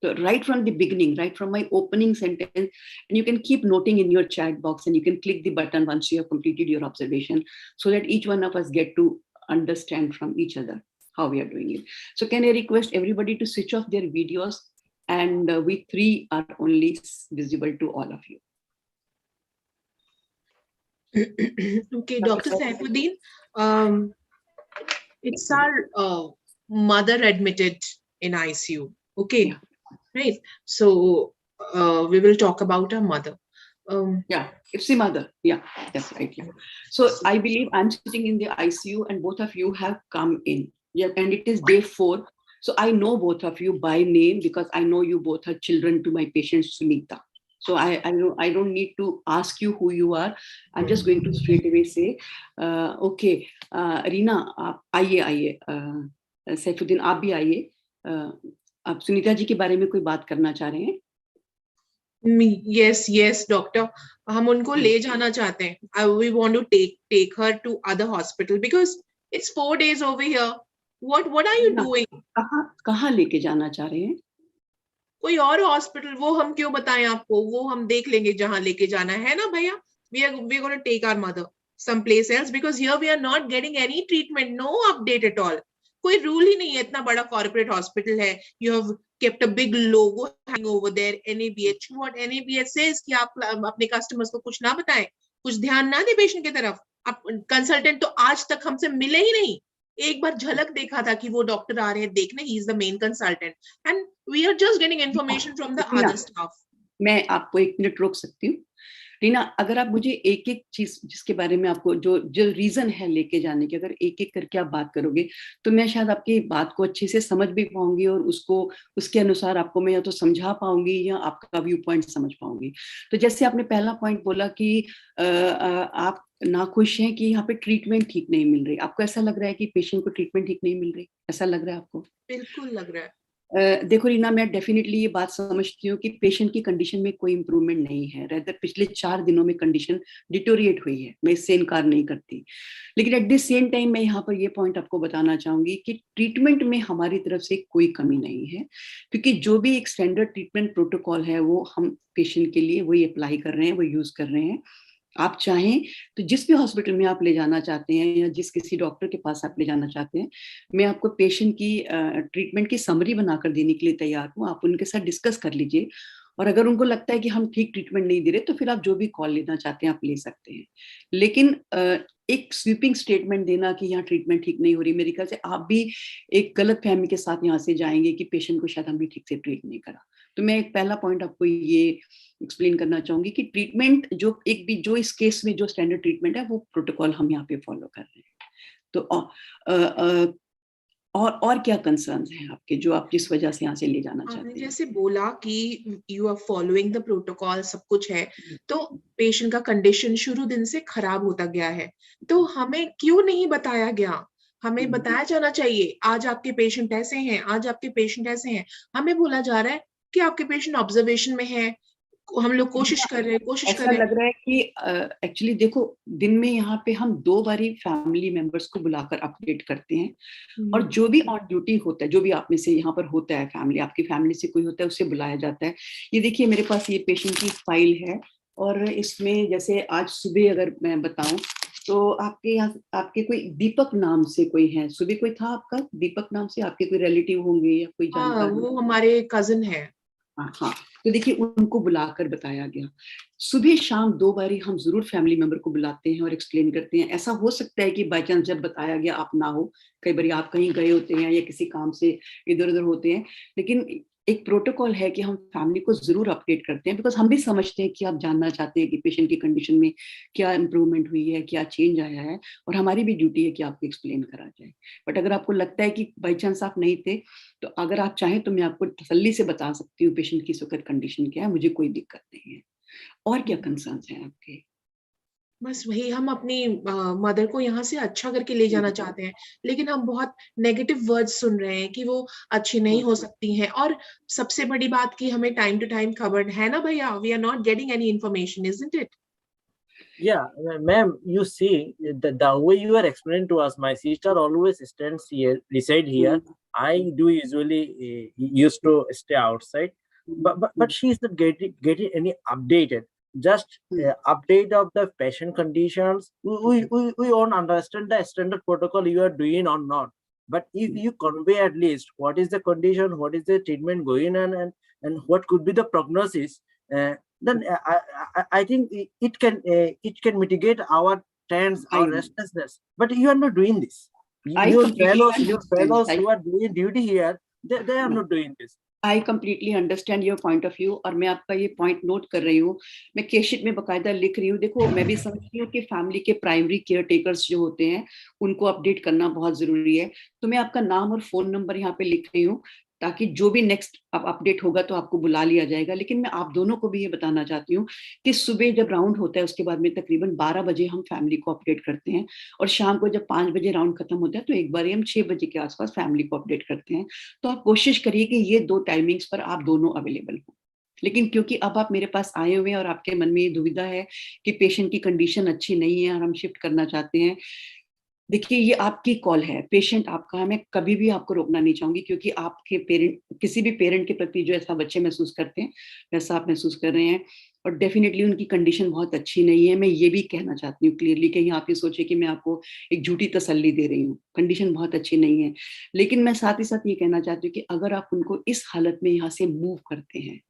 So right from the beginning, right from my opening sentence, and you can keep noting in your chat box, and you can click the button once you have completed your observation, so that each one of us get to understand from each other how we are doing it. So can I request everybody to switch off their videos, and we three are only visible to all of you. Okay, Dr. Saifuddin, it's our mother admitted in ICU. Okay, yeah. Right. So we will talk about our mother. Yeah, it's the mother. Yeah, that's right. Yeah. So I believe I'm sitting in the ICU, and both of you have come in. Yeah, and it is day 4. So I know both of you by name because I know you both are children to my patient Sunita. So I don't need to ask you who you are. I'm just going to straight away say, okay, Reena, आप आइए, सैफुद्दीन आप भी आइए. आप सुनीता जी के बारे में कोई बात करना चाह रहे हैं? Yes, doctor. हम उनको ले जाना चाहते हैं. We want to take her to other hospital because it's 4 days over here. What are you doing? कहाँ लेके जाना चाह रहे हैं? कोई और हॉस्पिटल, वो हम क्यों बताएं आपको, वो हम देख लेंगे जहां लेके जाना है ना भैया. We are going to take our mother someplace else because here we are not getting any treatment, no update at all. कोई रूल ही नहीं है. इतना बड़ा कॉर्पोरेट हॉस्पिटल है. You have kept a big logo hanging over there, NABH. What NABH says कि आप अपने customers को कुछ ना बताएं, कुछ ध्यान ना दे पेशेंट की तरफ. आप कंसल्टेंट तो आज तक हमसे मिले ही नहीं. एक बार झलक देखा था कि वो डॉक्टर आ रहे हैं देखने, he is the main consultant, and we are just getting information from the other staff. मैं आपको 1 मिनट रोक सकती हूँ रीना? अगर आप मुझे एक एक चीज जिसके बारे में आपको जो रीजन है लेके जाने की, अगर एक एक करके आप बात करोगे तो मैं शायद आपकी बात को अच्छे से समझ भी पाऊंगी, और उसके अनुसार आपको मैं या तो समझा पाऊंगी या आपका व्यू पॉइंट समझ पाऊंगी. तो जैसे आपने पहला पॉइंट बोला कि आप नाखुश हैं कि यहाँ पे ट्रीटमेंट ठीक नहीं मिल रही. आपको ऐसा लग रहा है कि पेशेंट को ट्रीटमेंट ठीक नहीं मिल रही? ऐसा लग रहा है आपको? बिल्कुल लग रहा है. देखो रीना, मैं डेफिनेटली ये बात समझती हूँ कि पेशेंट की कंडीशन में कोई इंप्रूवमेंट नहीं है. रेदर पिछले 4 दिनों में कंडीशन डिटोरिएट हुई है, मैं इससे इनकार नहीं करती. लेकिन एट द सेम टाइम मैं यहाँ पर ये पॉइंट आपको बताना चाहूंगी कि ट्रीटमेंट में हमारी तरफ से कोई कमी नहीं है, क्योंकि जो भी एक स्टैंडर्ड ट्रीटमेंट प्रोटोकॉल है वो हम पेशेंट के लिए वही अप्लाई कर रहे हैं, वो यूज कर रहे हैं. आप चाहें तो जिस भी हॉस्पिटल में आप ले जाना चाहते हैं या जिस किसी डॉक्टर के पास आप ले जाना चाहते हैं, मैं आपको पेशेंट की ट्रीटमेंट की समरी बनाकर देने के लिए तैयार हूँ. आप उनके साथ डिस्कस कर लीजिए, और अगर उनको लगता है कि हम ठीक ट्रीटमेंट नहीं दे रहे तो फिर आप जो भी कॉल लेना चाहते हैं आप ले सकते हैं. लेकिन एक स्वीपिंग स्टेटमेंट देना कि यहाँ ट्रीटमेंट ठीक नहीं हो रही, मेरे ख्याल से आप भी एक गलत फहमी के साथ यहाँ से जाएंगे कि पेशेंट को शायद हमने ठीक से ट्रीट नहीं करा. तो मैं एक पहला पॉइंट आपको ये एक्सप्लेन करना चाहूंगी कि ट्रीटमेंट जो इस केस में जो स्टैंडर्ड ट्रीटमेंट है वो प्रोटोकॉल हम यहाँ पे फॉलो कर रहे हैं. तो और क्या कंसर्न्स हैं आपके जो आप जिस वजह से यहाँ से ले जाना चाहते हैं? जैसे बोला कि you are following the protocol, सब कुछ है, तो पेशेंट का कंडीशन शुरू दिन से खराब होता गया है, तो हमें क्यों नहीं बताया गया? हमें बताया जाना चाहिए, आज आपके पेशेंट ऐसे हैं, आज आपके पेशेंट ऐसे हैं. हमें बोला जा रहा है कि आपके पेशेंट ऑब्जर्वेशन में है, हम लोग कोशिश कर रहे हैं. ऐसा लग रहा है कि एक्चुअली देखो, दिन में यहाँ पे हम 2 बारी फैमिली मेंबर्स को बुलाकर अपडेट करते हैं, और जो भी ऑन ड्यूटी होता है, जो भी आप में से यहाँ पर होता है, फैमिली, आपकी फैमिली से कोई होता है, उसे बुलाया जाता है. ये देखिए मेरे पास ये पेशेंट की फाइल है, और इसमें जैसे आज सुबह अगर मैं बताऊं तो आपके यहाँ आपके कोई दीपक नाम से कोई है, सुबह कोई था आपका दीपक नाम से, आपके कोई रिलेटिव होंगे या कोई हाँ, जानकार? वो हमारे कजिन है। हाँ, तो देखिए उनको बुलाकर बताया गया। सुबह शाम 2 बारी हम जरूर फैमिली मेंबर को बुलाते हैं और एक्सप्लेन करते हैं। ऐसा हो सकता है कि बाई चांस जब बताया गया आप ना हो, कई बार आप कहीं गए होते हैं या किसी काम से इधर उधर होते हैं, लेकिन एक प्रोटोकॉल है कि हम फैमिली को जरूर अपडेट करते हैं, बिकॉज हम भी समझते हैं कि आप जानना चाहते हैं कि पेशेंट की कंडीशन में क्या इंप्रूवमेंट हुई है, क्या चेंज आया है, और हमारी भी ड्यूटी है कि आपको एक्सप्लेन करा जाए। बट अगर आपको लगता है कि बाई चांस आप नहीं थे, तो अगर आप चाहें तो मैं आपको तसल्ली से बता सकती हूँ पेशेंट की इस वक्त कंडीशन क्या है, मुझे कोई दिक्कत नहीं है। और क्या कंसर्न्स हैं आपके? बस वही, हम अपनी मदर को यहाँ से अच्छा करके ले जाना चाहते हैं, लेकिन हम बहुत नेगेटिव वर्ड्स सुन रहे हैं कि वो अच्छी नहीं हो सकती हैं। और सबसे बड़ी बात कि हमें टाइम टू टाइम खबर है ना भैया, we are not getting any information, isn't it? Yeah, ma'am, you see, the way you are explaining to us, my sister always stands here, reside here. I do usually used to stay outside, but she is not getting any updated. Just update of the patient conditions. We won't understand the standard protocol you are doing or not. But if you convey at least what is the condition, what is the treatment going on, and what could be the prognosis, then I think it can mitigate our tense, our restlessness. But you are not doing this. Your fellows who are doing duty here, they are not doing this. I completely understand your point of view, और मैं आपका ये point note कर रही हूँ, मैं केशिट में बकायदा लिख रही हूँ। देखो मैं भी समझती हूँ कि फैमिली के प्राइमरी केयर टेकर्स जो होते हैं उनको अपडेट करना बहुत जरूरी है। तो मैं आपका नाम और फोन नंबर यहाँ पे लिख रही हूँ, ताकि जो भी नेक्स्ट अपडेट होगा तो आपको बुला लिया जाएगा। लेकिन मैं आप दोनों को भी ये बताना चाहती हूँ कि सुबह जब राउंड होता है उसके बाद में तकरीबन 12 बजे हम फैमिली को अपडेट करते हैं, और शाम को जब 5 बजे राउंड खत्म होता है तो एक बार हम 6 बजे के आसपास फैमिली को अपडेट करते हैं। तो आप कोशिश करिए कि ये 2 टाइमिंग्स पर आप दोनों अवेलेबल हो। लेकिन क्योंकि अब आप मेरे पास आए हुए हैं और आपके मन में ये दुविधा है कि पेशेंट की कंडीशन अच्छी नहीं है और हम शिफ्ट करना चाहते हैं, देखिए ये आपकी कॉल है, पेशेंट आपका है, मैं कभी भी आपको रोकना नहीं चाहूंगी, क्योंकि आपके पेरेंट, किसी भी पेरेंट के प्रति जो ऐसा बच्चे महसूस करते हैं वैसा आप महसूस कर रहे हैं, और डेफिनेटली उनकी कंडीशन बहुत अच्छी नहीं है। मैं ये भी कहना चाहती हूँ क्लियरली, कहीं आप ये सोचे कि मैं आपको एक झूठी तसल्ली दे रही हूँ, कंडीशन बहुत अच्छी नहीं है। लेकिन मैं साथ ही साथ ये कहना चाहती हूँ कि अगर आप उनको इस हालत में यहाँ से मूव करते हैं,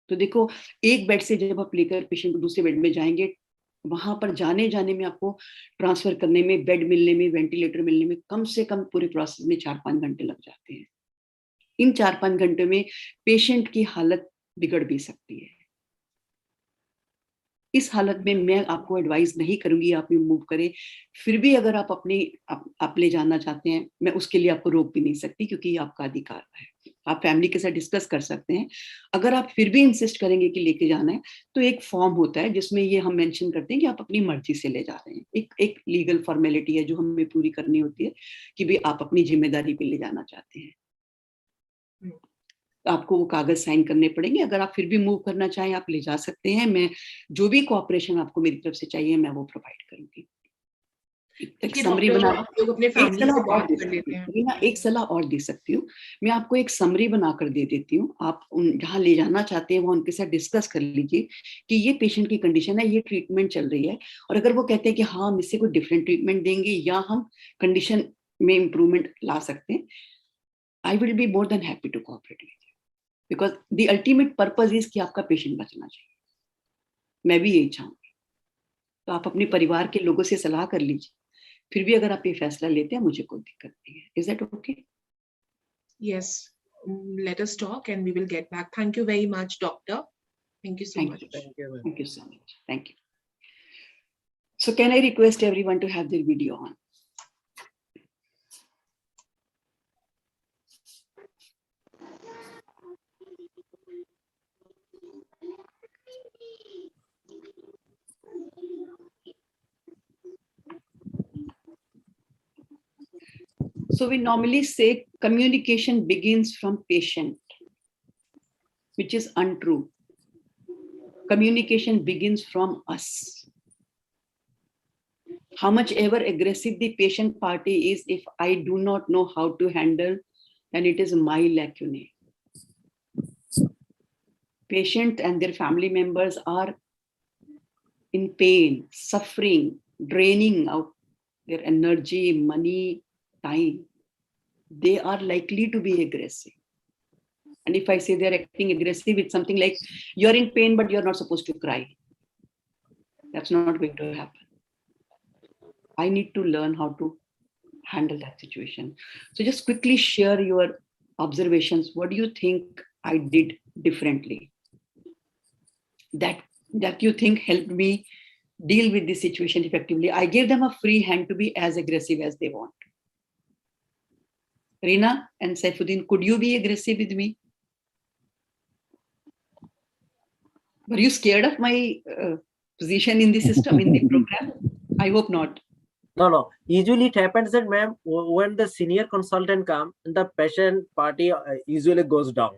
तो देखो एक बेड से जब आप लेकर पेशेंट को दूसरे बेड में जाएंगे, वहां पर जाने जाने में आपको ट्रांसफर करने में, बेड मिलने में, वेंटिलेटर मिलने में कम से कम पूरे प्रोसेस में 4-5 घंटे लग जाते हैं। इन 4-5 घंटे में पेशेंट की हालत बिगड़ भी सकती है। इस हालत में मैं आपको एडवाइस नहीं करूंगी आप मूव करें। फिर भी अगर आप आप ले जाना चाहते हैं, मैं उसके लिए आपको रोक भी नहीं सकती, क्योंकि ये आपका अधिकार है। आप फैमिली के साथ डिस्कस कर सकते हैं। अगर आप फिर भी इंसिस्ट करेंगे कि लेके जाना है, तो एक फॉर्म होता है जिसमें ये हम मेंशन करते हैं कि आप अपनी मर्जी से ले जा रहे हैं। एक लीगल फॉर्मेलिटी है जो हमें पूरी करनी होती है कि भी आप अपनी जिम्मेदारी पे ले जाना चाहते हैं। आपको वो कागज साइन करने पड़ेंगे। अगर आप फिर भी मूव करना चाहें आप ले जा सकते हैं। मैं जो भी कोऑपरेशन आपको मेरी तरफ से चाहिए मैं वो प्रोवाइड करूंगी। एक समरी बना, एक सलाह और दे सकती हूँ ना, एक सलाह और दे सकती हूँ। मैं आपको एक समरी बनाकर दे देती हूँ, आप उन जहाँ ले जाना चाहते हैं वो उनके साथ डिस्कस कर लीजिए कि ये पेशेंट की कंडीशन है, ये ट्रीटमेंट चल रही है, और अगर वो कहते हैं कि हाँ हम इससे कोई डिफरेंट ट्रीटमेंट देंगे या हम कंडीशन में इम्प्रूवमेंट ला सकते हैं, I will be more than happy to cooperate with you, because the ultimate purpose is कि आपका पेशेंट बचना चाहिए। मैं भी यही चाहूंगी। तो आप अपने परिवार के लोगों से सलाह कर लीजिए, फिर भी अगर आप ये फैसला लेते हैं मुझे कोई दिक्कत नहीं है। Is that okay? Yes, let us talk and we will get back. Thank you very much, doctor. Thank you so much. Thank you so much. Thank you. So can I request everyone to have their video on? So we normally say communication begins from patient, which is untrue. Communication begins from us. How much ever aggressive the patient party is, if I do not know how to handle, then it is my lacunae. Patient and their family members are in pain, suffering, draining out their energy, money, time, they are likely to be aggressive. And if I say they're acting aggressive, it's something like, you're in pain, but you're not supposed to cry. That's not going to happen. I need to learn how to handle that situation. So just quickly share your observations. What do you think I did differently? That you think helped me deal with this situation effectively. I gave them a free hand to be as aggressive as they want. Reena and Saifuddin, could you be aggressive with me? Were you scared of my position in the system, in the program? I hope not. No. Usually it happens that, ma'am, when the senior consultant come, the patient party usually goes down.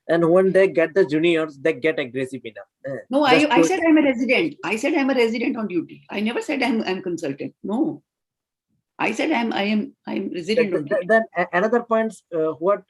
And when they get the juniors, they get aggressive enough. No, I said I'm a resident. I said I'm a resident on duty. I never said I'm consultant. No. I said I'm resident on duty. Then another point, what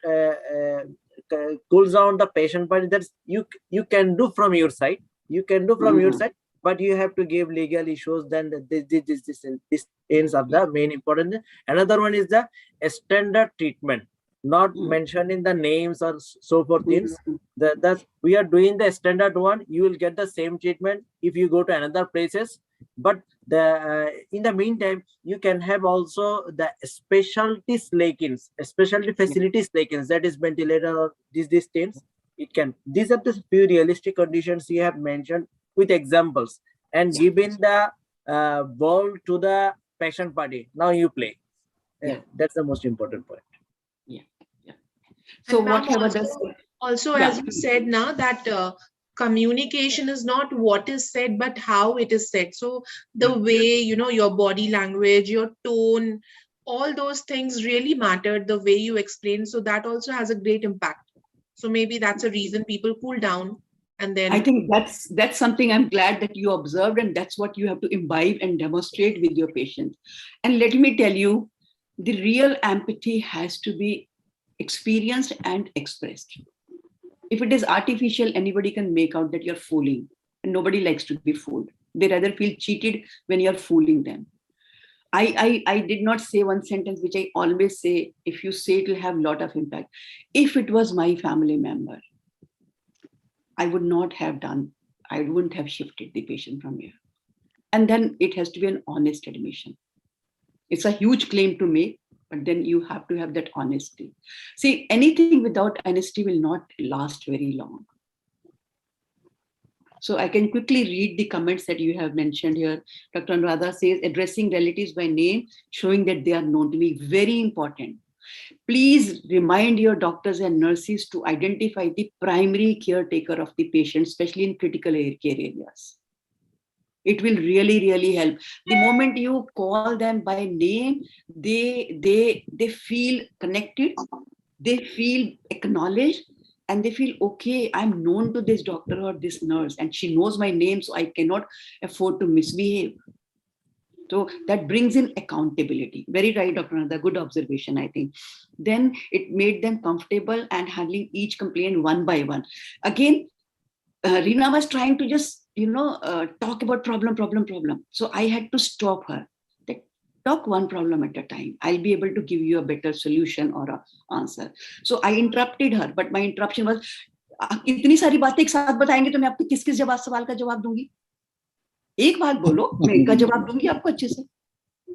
cools down the patient party, that you can do from your side. You can do from your side, but you have to give legal issues. Then this ends up the main important. Another one is the standard treatment, not mentioning the names or so forth things. That we are doing the standard one. You will get the same treatment if you go to another places. But in the meantime, you can have also the specialty slakins, specialty facility slakins, that is ventilator or these things. It can. These are the few realistic conditions you have mentioned with examples and giving the ball to the patient party. Now you play. That's the most important point. So what have others? Also, as you said now, that communication is not what is said, but how it is said. So the way, your body language, your tone, all those things really mattered, the way you explain. So that also has a great impact. So maybe that's a reason people cool down. And then I think that's something I'm glad that you observed, and that's what you have to imbibe and demonstrate with your patients. And let me tell you, the real empathy has to be experienced and expressed. If it is artificial, anybody can make out that you're fooling, and nobody likes to be fooled. They rather feel cheated when you're fooling them. I did not say one sentence which I always say. If you say, it will have a lot of impact. If it was my family member, I would not have done, I wouldn't have shifted the patient from here. And then it has to be an honest admission. It's a huge claim to make, but then you have to have that honesty. See, anything without honesty will not last very long. So I can quickly read the comments that you have mentioned here. Dr. Anuradha says, addressing relatives by name, showing that they are known to me, very important. Please remind your doctors and nurses to identify the primary caretaker of the patient, especially in critical care areas. It will really, really help. The moment you call them by name, they feel connected, they feel acknowledged, and they feel, okay, I'm known to this doctor or this nurse, and she knows my name, so I cannot afford to misbehave. So that brings in accountability. Very right, Dr. Nanda, good observation, I think. Then it made them comfortable and handling each complaint one by one. Again, Reena was trying to just, talk about problem. So I had to stop her. Talk one problem at a time. I'll be able to give you a better solution or a answer. So I interrupted her, but my interruption was, इतनी सारी बातें एक साथ बताएंगे तो मैं आपको किस सवाल का जवाब दूंगी? एक बात बोलो, मैं इनका जवाब दूंगी आपको अच्छे से,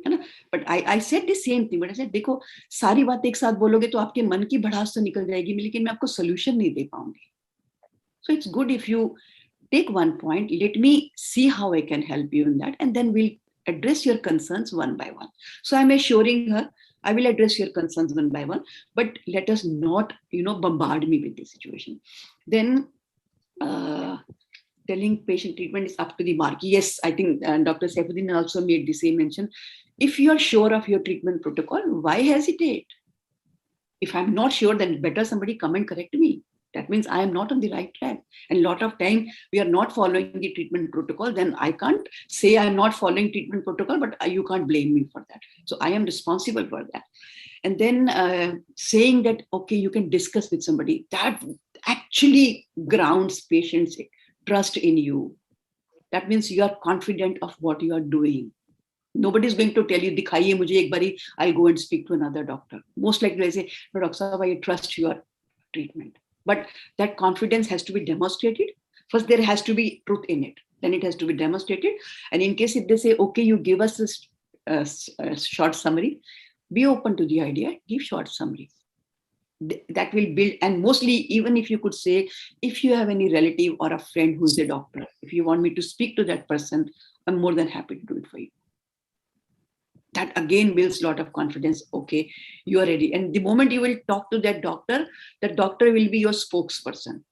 है ना? But I said the same thing. But I said, देखो, सारी बातें एक साथ बोलोगे तो आपके मन की भड़ास तो निकल जाएगी, लेकिन मैं आपको solution नहीं दे पाऊंगी. So it's good if you take one point, let me see how I can help you in that, and then we'll address your concerns one by one. So I'm assuring her, I will address your concerns one by one, but let us not, bombard me with this situation. Then telling patient treatment is up to the mark. Yes, I think Dr. Saifuddin also made the same mention. If you are sure of your treatment protocol, why hesitate? If I'm not sure, then better somebody come and correct me. That means I am not on the right track. And a lot of time we are not following the treatment protocol. Then I can't say I'm not following treatment protocol, but you can't blame me for that. So I am responsible for that. And then saying that, okay, you can discuss with somebody, that actually grounds patients' trust in you. That means you are confident of what you are doing. Nobody is going to tell you, "Dikhaiye mujhe ek bari, I'll go and speak to another doctor." Most likely they say, "No, Dr. Sahab, I trust your treatment." But that confidence has to be demonstrated. First, there has to be truth in it. Then it has to be demonstrated. And in case if they say, "Okay, you give us this short summary," be open to the idea, give short summary. That will build. And mostly, even if you could say, if you have any relative or a friend who's a doctor, if you want me to speak to that person, I'm more than happy to do it for you. That again builds a lot of confidence. Okay, you are ready. And the moment you will talk to that doctor will be your spokesperson.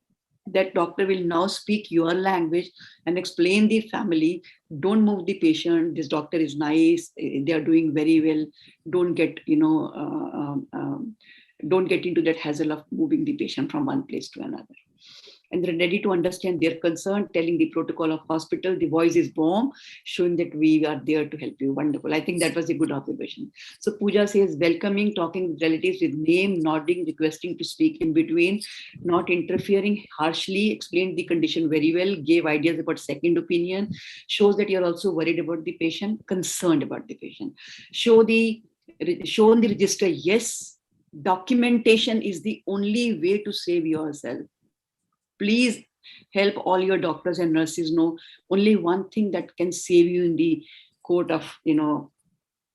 That doctor will now speak your language and explain the family. Don't move the patient. This doctor is nice. They are doing very well. Don't get, don't get into that hassle of moving the patient from one place to another. And they're ready to understand their concern, telling the protocol of hospital. The voice is warm, showing that we are there to help you. Wonderful. I think that was a good observation. So Pooja says, welcoming, talking with relatives with name, nodding, requesting to speak in between, not interfering harshly, explained the condition very well, gave ideas about second opinion, shows that you're also worried about the patient, concerned about the patient. Show on the register, yes, documentation is the only way to save yourself. Please help all your doctors and nurses know only one thing that can save you in the court of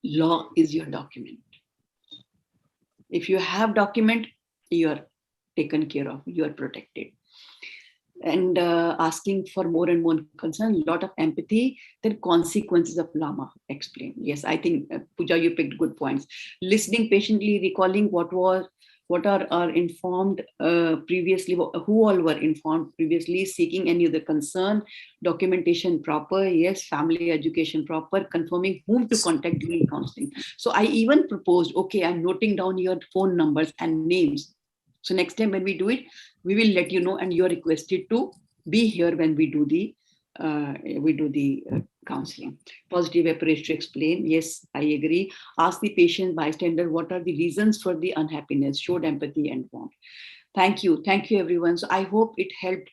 law is your document. If you have document, you are taken care of, you are protected. And asking for more and more concern, a lot of empathy, then consequences of lama explained. Yes, I think Pooja, you picked good points. Listening patiently, recalling what are informed previously, who all were informed previously, seeking any other concern, documentation proper, yes, family education proper, confirming whom to contact during counseling. So I even proposed, okay, I'm noting down your phone numbers and names. So next time when we do it, we will let you know, and you are requested to be here when we do the counseling. Positive approach to explain. Yes, I agree. Ask the patient bystander what are the reasons for the unhappiness. Showed empathy and warmth. Thank you everyone. So I hope it helped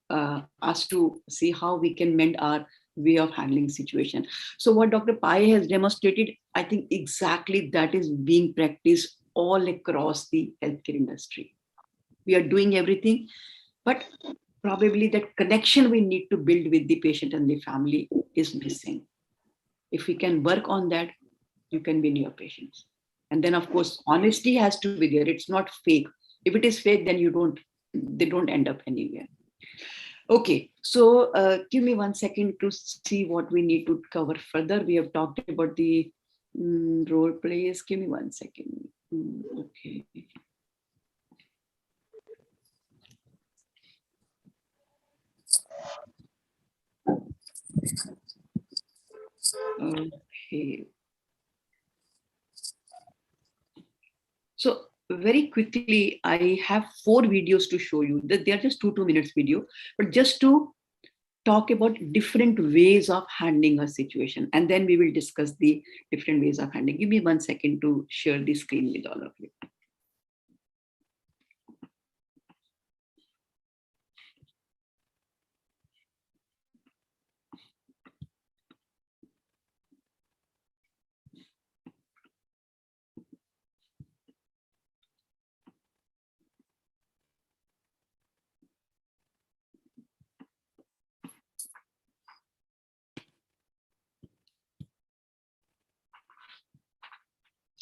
us to see how we can mend our way of handling situation. So what Dr. Pai has demonstrated, I think exactly that is being practiced all across the healthcare industry. We are doing everything, but probably that connection we need to build with the patient and the family is missing. If we can work on that, you can win your patients. And then of course, honesty has to be there. It's not fake. If it is fake, then they don't end up anywhere. Okay, so give me 1 second to see what we need to cover further. We have talked about the role plays. Give me 1 second. Okay. Okay. So very quickly, I have 4 videos to show you. They are just 2 minutes video, but just to talk about different ways of handling a situation. And then we will discuss the different ways of handling. Give me 1 second to share the screen with all of you.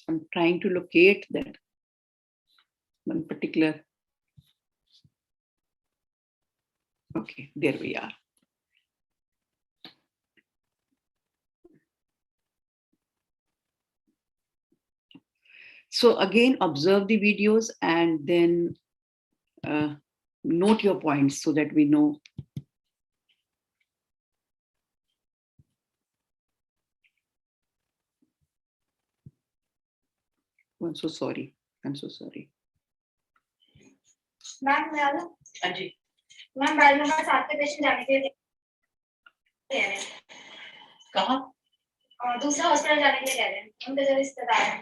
I'm trying to locate that one particular. Okay, there we are. So again, observe the videos and then note your points so that we know. I'm so sorry. I'm so sorry. Ma'am हाँ जी ma'am बैल number 7 पे patient जाने के लिए कह रहे हैं कहाँ दूसरा हॉस्पिटल जाने के लिए कह रहे हैं उनके जो रिश्तेदार हैं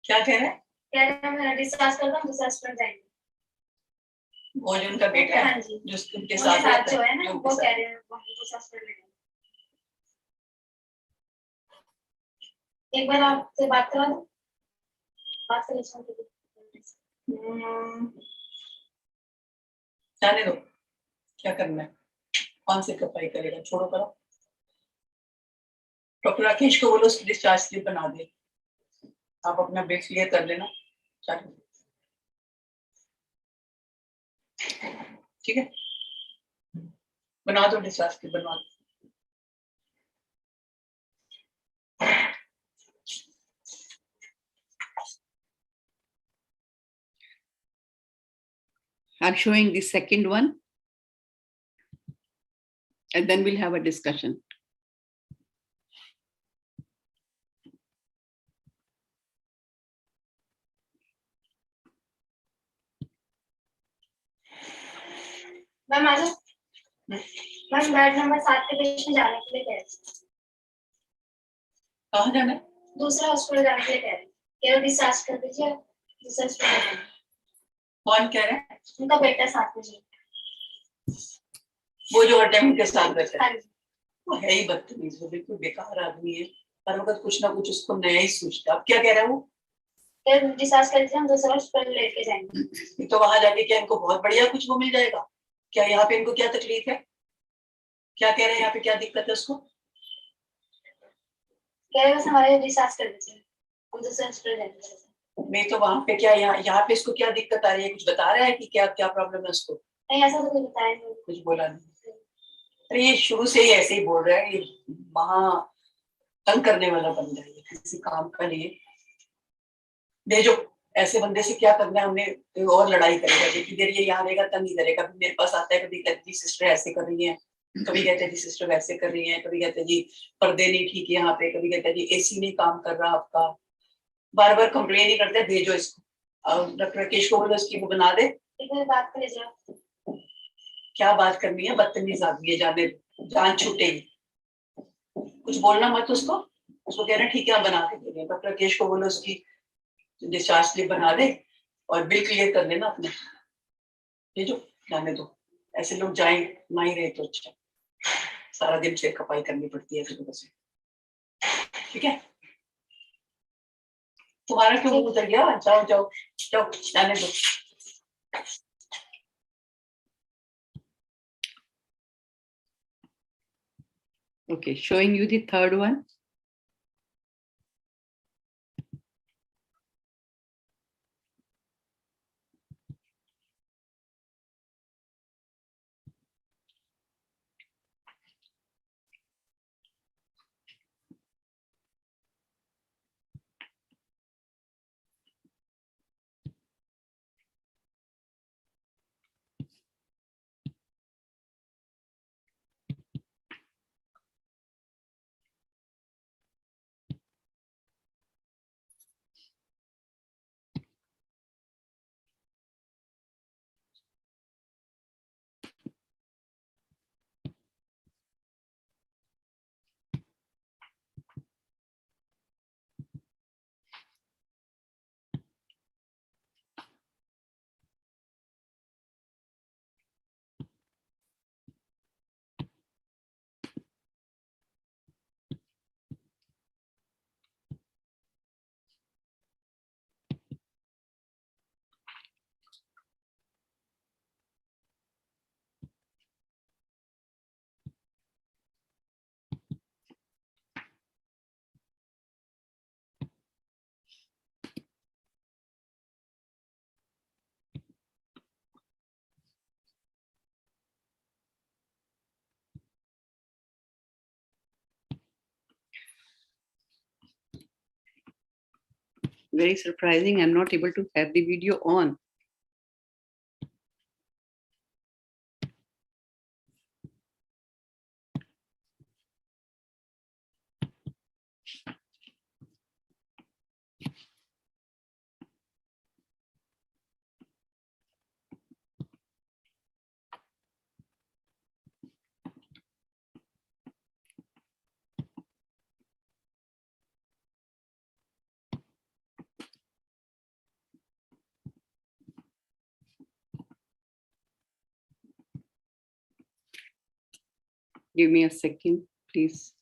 क्या कह रहे हैं मैं डिस्चार्ज करता हूँ दूसरा हॉस्पिटल जाएंगे वो जो उनका बेटा है हाँ जी जो उनके साथ जो है ना वो कह रहे हैं दूसरा हॉस्पिटल एक बार आपसे बात करा दो, बात करने जाने दो, क्या करना है, कौन से सफाई करेगा, छोड़ो करो। डॉक्टर राकेश को बोलो डिस्चार्ज स्लिप बना दे, आप अपना बिल क्लियर कर लेना, ठीक है, बना दो डिस्चार्ज स्लिप, बनवा दो। I'm showing the second one, and then we'll have a discussion. Ma'am आ जाओ। मैम बेड नंबर 7 के पेशेंट जाने के लिए कह रहे हैं। कहाँ जाना है? दूसरा हॉस्पिटल जाने के लिए कह रहे हैं, कह रहे डिस्चार्ज कर दीजिए, दूसरा हॉस्पिटल। कौन कह रहे हैं? उनका बेटा साथ में जी। वो जो हर टाइम उनके साथ रहता है, वो है ही बदतमीज, वो बिल्कुल बेकार आदमी है, हर वक्त कुछ ना कुछ उसको नया ही सोचता है। अब क्या कह रहा है वो? डिस्चार्ज कर दीजिए, हम दूसरा हॉस्पिटल लेके जाएंगे। तो वहां जाके क्या इनको बहुत बढ़िया कुछ वो मिल जाएगा? क्या यहाँ पे इनको क्या तकलीफ है? क्या कह रहे हैं यहाँ पे, क्या दिक्कत है उसको? कह रहे बस हमारे डिस्चार्ज कर दीजिए, हम दूसरा हॉस्पिटल जाएंगे। नहीं तो वहां पे क्या, यहाँ पे इसको क्या दिक्कत आ रही है? कुछ बता रहा है कि क्या क्या प्रॉब्लम है उसको? नहीं ऐसा तो कुछ बताया नहीं, कुछ बोला नहीं। अरे ये शुरू से ही ऐसे ही बोल रहा है, ये महा तंग करने वाला बंदा है किसी काम का लिए। भेजो, ऐसे बंदे से क्या करना है हमें, और लड़ाई करेगा, जितनी देर ये यहाँ रहेगा तंग ही करेगा। कभी मेरे पास आता है, कभी कहती जी सिस्टर ऐसे कर रही है, कभी कहते हैं जी सिस्टर वैसे कर रही है, कभी कहते हैं जी पर्दे नहीं ठीक है यहाँ पे, कभी कहते हैं जी एसी नहीं काम कर रहा आपका, बार बार कंप्लेन ही करते हैं। भेजो इसको, डॉक्टर राकेश को बोलो इसकी वो बना दे। बात कर लीजिए। क्या बात करनी है, बदतमीज आदमी है, जाने जान छूटेगी, कुछ बोलना मत उसको। उसको कह रहे हैं ठीक है हम बना के दे रहे हैं। डॉक्टर राकेश को बोलो उसकी डिस्चार्ज स्लिप बना दे और बिल क्लियर कर लेना अपने, भेजो, जाने दो। ऐसे लोग जाए ना ही रहे तो अच्छा, सारा दिन सिर खपाई करनी पड़ती है सुबह से, ठीक है। तुम्हारा क्यों मुंह उतर गया? जाओ जाओ जाओ, जाने दो। Okay, showing you the third one. Very surprising, I'm not able to have the video on. Give me a second, please.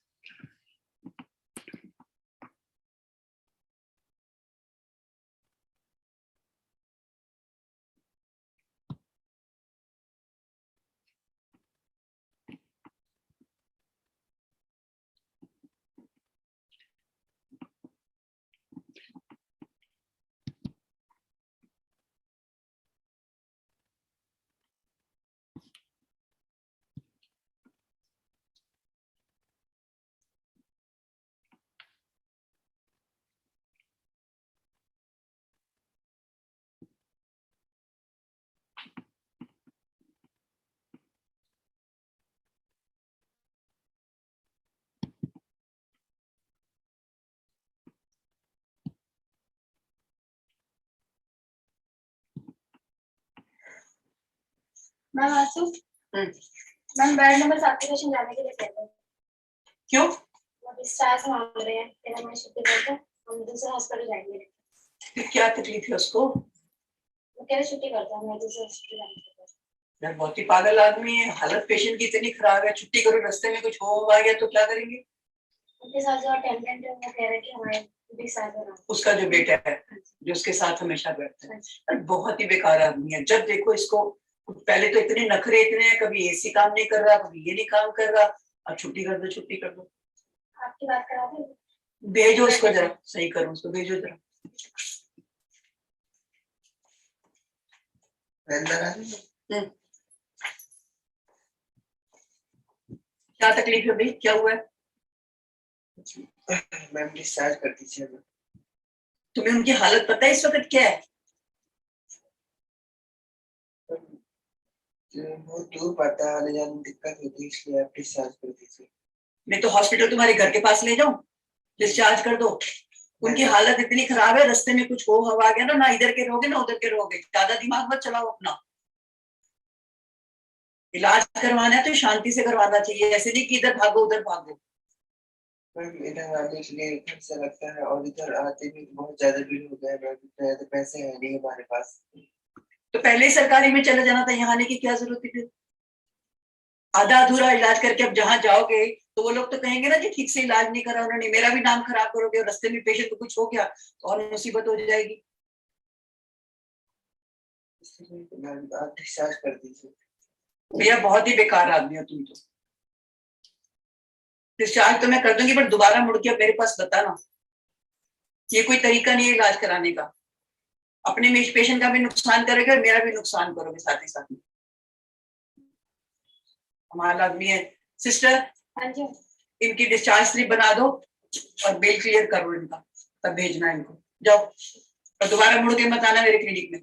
Ma'am आंसू मैम बेड नंबर 7 के पेशेंट जाने के लिए कह रहे हैं। क्यों? वो डिस्चार्ज मांग रहे हैं, तेरा मैं छुट्टी करके हम दूसरे हॉस्पिटल जाएंगे। फिर क्या तकलीफ है उसको? वो कह रहे छुट्टी करता हूँ, मैं दूसरे हॉस्पिटल जाएंगे। यार बहुत ही पागल आदमी है, हालत पेशेंट की इतनी खराब है, छुट्टी करो, रास्ते में कुछ हो आ गया तो क्या करेंगे? उनके साथ जो अटेंडेंट है वो कह रहे हैं कि हमारे डिस्चार्ज होना। उसका जो बेटा है जो उसके साथ हमेशा बैठता है, और बहुत ही बेकार आदमी है। जब देखो इसको, पहले तो इतने नखरे इतने हैं, कभी एसी काम नहीं कर रहा, कभी ये नहीं काम कर रहा, अब छुट्टी कर दो, छुट्टी कर दो। आपकी बात करा दो, भेजो उसको, जरा सही करो उसको, भेजो जरा। क्या तकलीफ है भाई, क्या हुआ है? मैम डिस्चार्ज कर दीजिए। तुम्हें उनकी हालत पता है इस वक्त क्या है? बहुत दूर पड़ता है, आने जाने में दिक्कत होती है, इसलिए आप डिस्चार्ज कर दीजिए। मैं तो हॉस्पिटल तुम्हारे घर के पास ले जाऊं, डिस्चार्ज कर दो। उनकी हालत इतनी खराब है, रास्ते में कुछ हो हवा गया ना इधर के रहोगे ना उधर के रहोगे। ज्यादा दिमाग मत चलाओ अपना। इलाज करवाना है तो शांति से करवाना चाहिए, ऐसे नहीं कि इधर भागो उधर भागो। मैम इधर आने के लिए खर्चा लगता है, और इधर आते भी बहुत ज्यादा बिल हो गया है मैम, तो पैसे है नहीं हमारे पास। तो पहले ही सरकारी में चले जाना था, यहाँ आने की क्या जरूरत थी? आधा अधूरा इलाज करके अब जहां जाओगे तो वो लोग तो कहेंगे ना कि ठीक से इलाज नहीं करा उन्होंने, मेरा भी नाम खराब करोगे, और रास्ते में पेशेंट को कुछ हो गया तो और मुसीबत हो जाएगी। आप डिस्चार्ज कर दीजिए। भैया बहुत ही बेकार आदमी हो तुम तो। डिस्चार्ज तो मैं कर दूंगी, पर दोबारा मुड़ के मेरे पास बताना। ये कोई तरीका नहीं है इलाज कराने का। अपने पेशेंट का भी नुकसान करोगे और मेरा भी नुकसान करोगे साथ ही साथ में। हमारा आदमी है। सिस्टर, इनकी डिस्चार्ज स्लिप बना दो और बिल क्लियर करो इनका, तब भेजना इनको। जाओ, और दोबारा मुड़ के मत आना मेरे क्लिनिक में।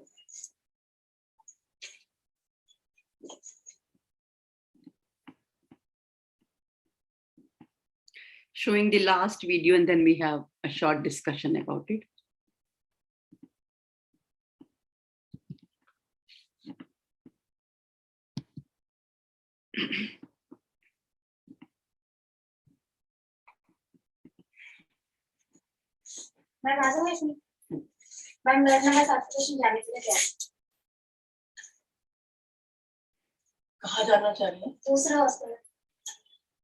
Showing the last video and then we have a short discussion about it. Ma'am आ जाओ इसमें। मैम बेड नंबर 7 के पेशेंट जाने के लिए कह रहे हैं। कहाँ जाना चाह रहे हैं? दूसरा हॉस्पिटल।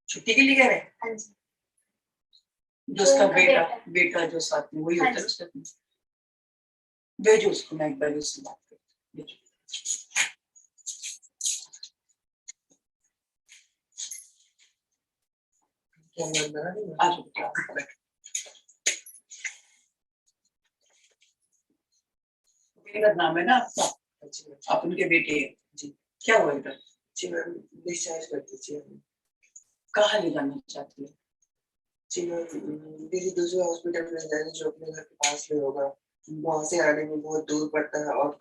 छुट्टी के लिए कह रहे हैं? हाँ जी। जो उसका बेटा जो साथ में वही होता है उसका। भेजो उसको, मैं एक बार उससे बात करती हूँ। मेरा नाम है ना आपका, आप उनके बेटे हैं जी। क्या हुआ इधर? जी मैम डिस्चार्ज कर दीजिए। कहाँ ले जाना चाहती है? जी मैम किसी दूसरे हॉस्पिटल में जाने जो अपने घर के पास में होगा, वहां से आने में बहुत दूर पड़ता है, और